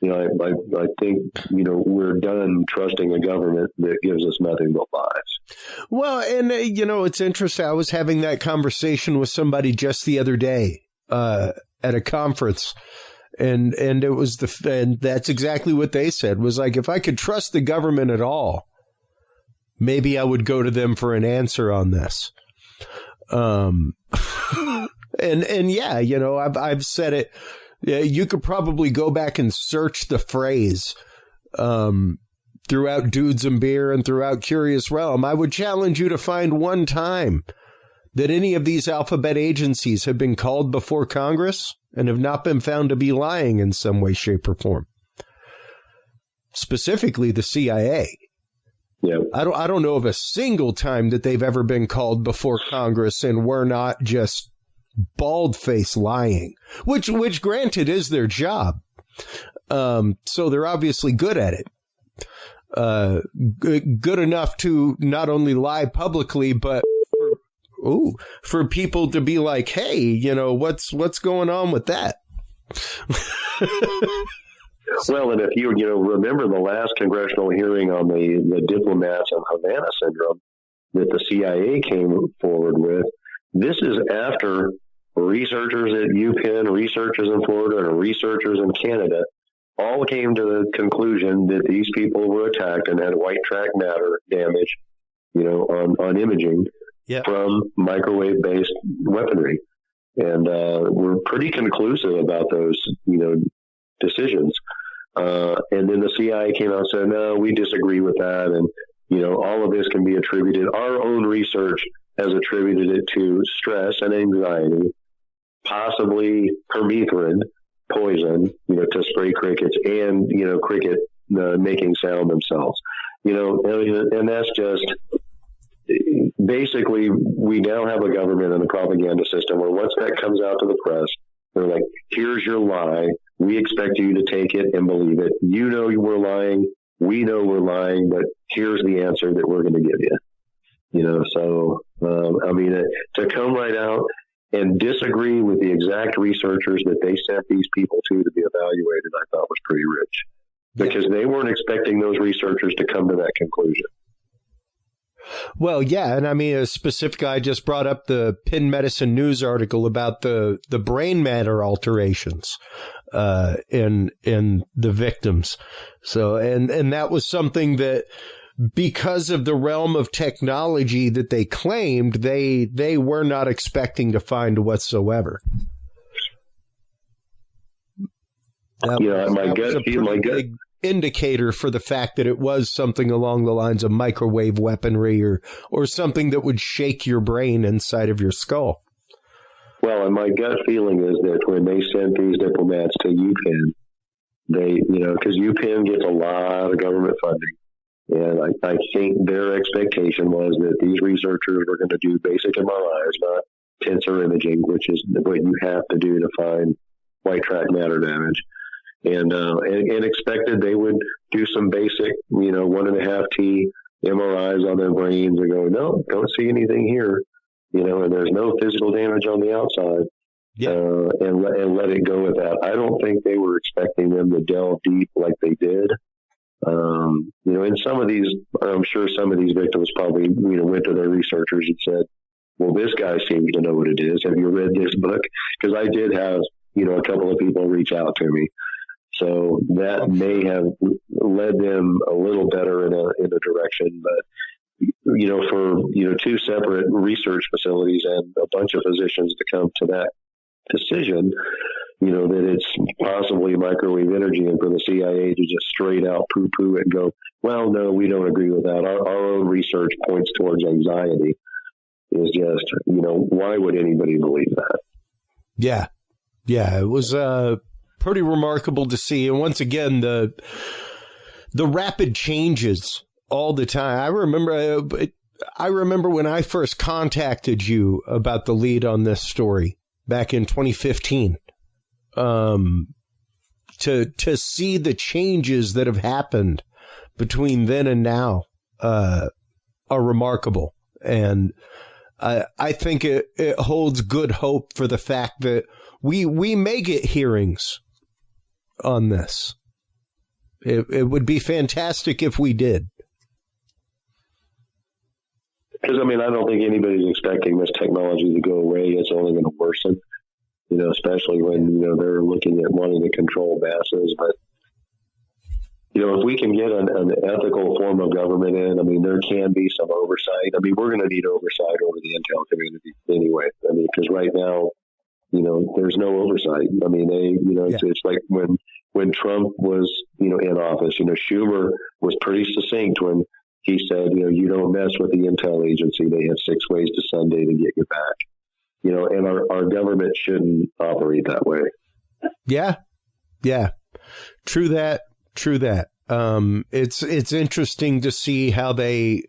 I think, we're done trusting a government that gives us nothing but lies. Well, and, it's interesting. I was having that conversation with somebody just the other day at a conference. And it was and that's exactly what they said, was like, if I could trust the government at all, maybe I would go to them for an answer on this. And yeah, I've said it. Yeah, you could probably go back and search the phrase throughout Dudes and Beer and throughout Curious Realm. I would challenge you to find one time that any of these alphabet agencies have been called before Congress and have not been found to be lying in some way, shape, or form. Specifically, the CIA. Yeah. I don't know of a single time that they've ever been called before Congress and were not just bald-faced lying, which granted is their job. So they're obviously good at it. Good enough to not only lie publicly, but for people to be like, hey, what's going on with that? Well, and if you remember the last congressional hearing on the diplomats and Havana syndrome that the CIA came forward with, this is after researchers at UPenn, researchers in Florida, and researchers in Canada all came to the conclusion that these people were attacked and had white track matter damage, on imaging from microwave-based weaponry. And we're pretty conclusive about those, decisions. And then the CIA came out and said, no, we disagree with that. And, all of this can be attributed. Our own research has attributed it to stress and anxiety, possibly permethrin poison, to spray crickets and, cricket making sound themselves, and that's just basically we now have a government and a propaganda system where once that comes out to the press, they're like, here's your lie. We expect you to take it and believe it. You know we're lying. We know we're lying, but here's the answer that we're going to give you. To come right out and disagree with the exact researchers that they sent these people to be evaluated, I thought was pretty rich. Because they weren't expecting those researchers to come to that conclusion. Well, yeah, and specifically, I just brought up the Penn Medicine News article about the brain matter alterations in the victims. So, and that was something that, because of the realm of technology that they claimed, they were not expecting to find whatsoever. My gut indicator for the fact that it was something along the lines of microwave weaponry or something that would shake your brain inside of your skull. Well, and my gut feeling is that when they sent these diplomats to UPenn, because UPenn gets a lot of government funding, and I think their expectation was that these researchers were going to do basic MRIs, not tensor imaging, which is what you have to do to find white track matter damage. And expected they would do some basic, 1.5T MRIs on their brains and go, no, don't see anything here. and there's no physical damage on the outside. Yeah. And let it go with that. I don't think they were expecting them to delve deep like they did. And some of these, I'm sure some of these victims probably, went to their researchers and said, well, this guy seems to know what it is. Have you read this book? Because I did have, a couple of people reach out to me. So that may have led them a little better in a direction. But, for, two separate research facilities and a bunch of physicians to come to that decision, that it's possibly microwave energy, and for the CIA to just straight out poo-poo it and go, well, no, we don't agree with that. Our own research points towards anxiety. Is just, why would anybody believe that? Yeah. Yeah. It was pretty remarkable to see. And once again, the rapid changes all the time. I remember when I first contacted you about the lead on this story back in 2015. To see the changes that have happened between then and now are remarkable. And I think it holds good hope for the fact that we may get hearings on this. It would be fantastic if we did. Because, I don't think anybody's expecting this technology to go away. It's only going to worsen, especially when, they're looking at wanting to control masses. But, if we can get an ethical form of government in, there can be some oversight. We're going to need oversight over the intel community anyway. Because right now, there's no oversight. It's like when Trump was, in office, Schumer was pretty succinct when he said, you don't mess with the intel agency. They have 6 ways to Sunday to get you back. And our government shouldn't operate that way. Yeah. Yeah. True that. It's interesting to see how they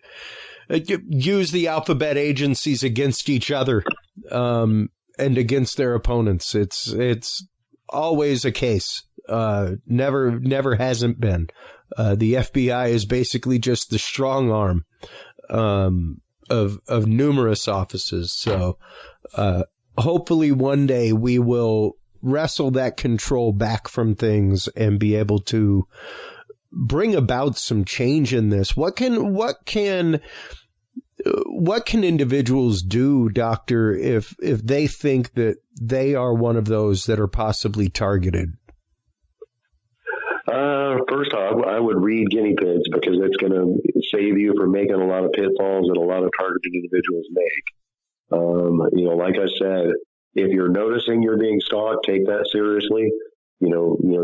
use the alphabet agencies against each other, and against their opponents. It's always a case. Never hasn't been. The FBI is basically just the strong arm, of numerous offices. So, hopefully one day we will wrestle that control back from things and be able to bring about some change in this. What can individuals do, Doctor, if they think that they are one of those that are possibly targeted? First off, I would read Guinea Pigs, because it's going to save you from making a lot of pitfalls that a lot of targeted individuals make. Like I said, if you're noticing you're being stalked, take that seriously.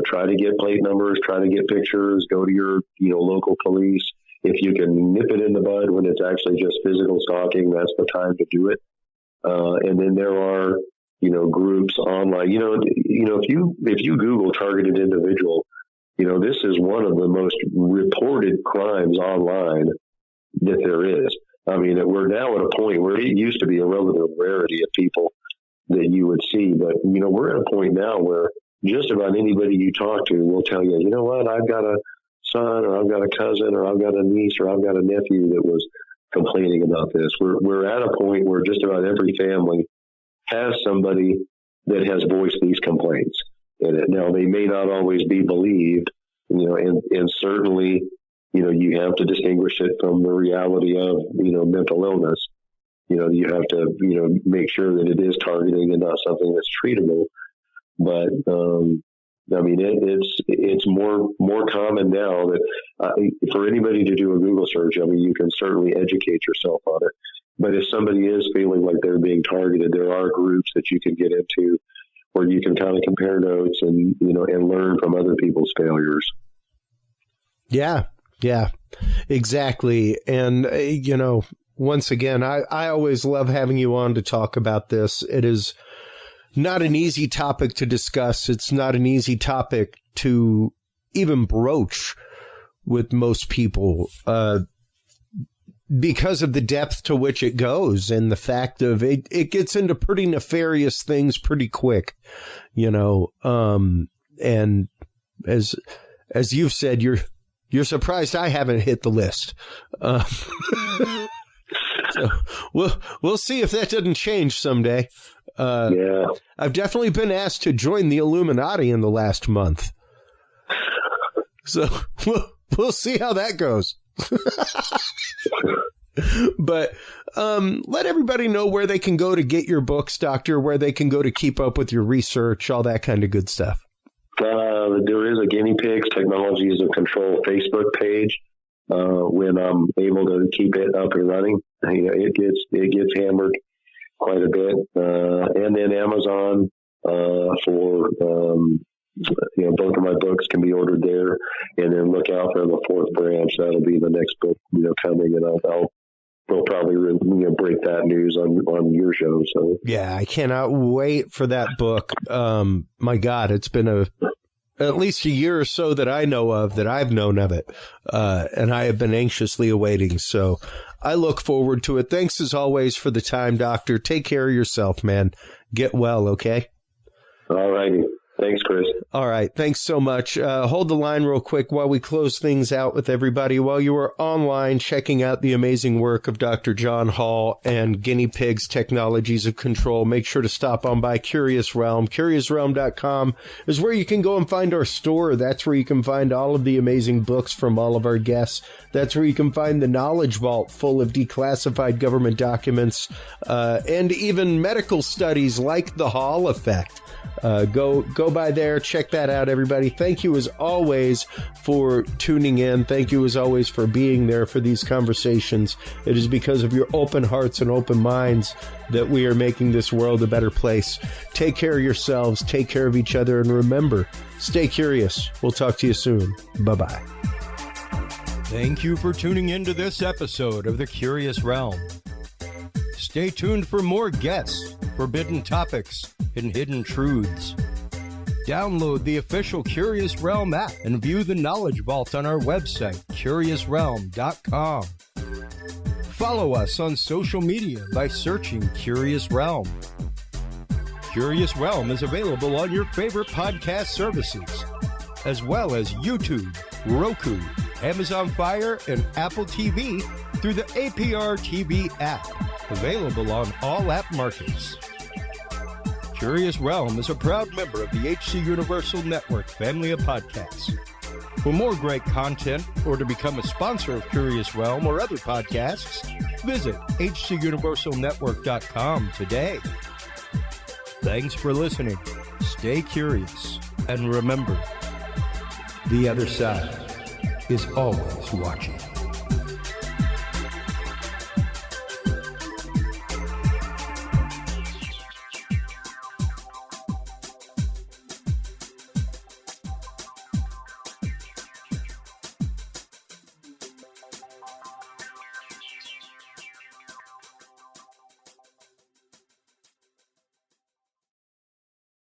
Try to get plate numbers, try to get pictures, go to your, local police. If you can nip it in the bud when it's actually just physical stalking, that's the time to do it. And then there are, groups online, if you Google targeted individual, this is one of the most reported crimes online that there is. We're now at a point where it used to be a relative rarity of people that you would see, but, we're at a point now where just about anybody you talk to will tell you, you know what, I've got a son, or I've got a cousin, or I've got a niece, or I've got a nephew that was complaining about this. We're at a point where just about every family has somebody that has voiced these complaints in it. Now, they may not always be believed, and certainly, you have to distinguish it from the reality of, mental illness. You have to, make sure that it is targeting and not something that's treatable. But, it's more common now that for anybody to do a Google search, you can certainly educate yourself on it. But if somebody is feeling like they're being targeted, there are groups that you can get into where you can kind of compare notes and, and learn from other people's failures. Yeah, exactly. And, once again, I always love having you on to talk about this. It is not an easy topic to discuss. It's not an easy topic to even broach with most people, because of the depth to which it goes and the fact of it gets into pretty nefarious things pretty quick, and as you've said, you're surprised I haven't hit the list. So we'll see if that doesn't change someday. Yeah. I've definitely been asked to join the Illuminati in the last month. So we'll see how that goes. But let everybody know where they can go to get your books, Doctor, where they can go to keep up with your research, all that kind of good stuff. There is a Guinea Pigs Technologies of Control Facebook page. When I'm able to keep it up and running, it gets hammered quite a bit. And then Amazon for both of my books can be ordered there. And then look out for the fourth branch. That'll be the next book coming, and we'll probably break that news on your show. So yeah, I cannot wait for that book. My God, it's been at least a year or so that I know of, that I've known of it. And I have been anxiously awaiting. So I look forward to it. Thanks as always for the time, Doctor. Take care of yourself, man. Get well, okay? All righty. Thanks, Chris. All right. Thanks so much. Hold the line real quick while we close things out with everybody. While you are online checking out the amazing work of Dr. John Hall and Guinea Pigs Technologies of Control, make sure to stop on by Curious Realm. CuriousRealm.com is where you can go and find our store. That's where you can find all of the amazing books from all of our guests. That's where you can find the Knowledge Vault full of declassified government documents and even medical studies like the Hall effect. Go by there, check that out, everybody. Thank you as always for tuning in. Thank you as always for being there for these conversations. It is because of your open hearts and open minds that we are making this world a better place. Take care of yourselves, take care of each other, and remember, stay curious. We'll talk to you soon. Bye-bye. Thank you for tuning into this episode of The Curious Realm. Stay tuned for more guests, forbidden topics, and hidden truths. Download the official Curious Realm app and view the Knowledge Vault on our website, CuriousRealm.com. Follow us on social media by searching Curious Realm. Curious Realm is available on your favorite podcast services, as well as YouTube, Roku, Amazon Fire, and Apple TV through the APR TV app, available on all app markets. Curious Realm is a proud member of the HC Universal Network family of podcasts. For more great content or to become a sponsor of Curious Realm or other podcasts, visit hcuniversalnetwork.com today. Thanks for listening. Stay curious. And remember, the other side is always watching.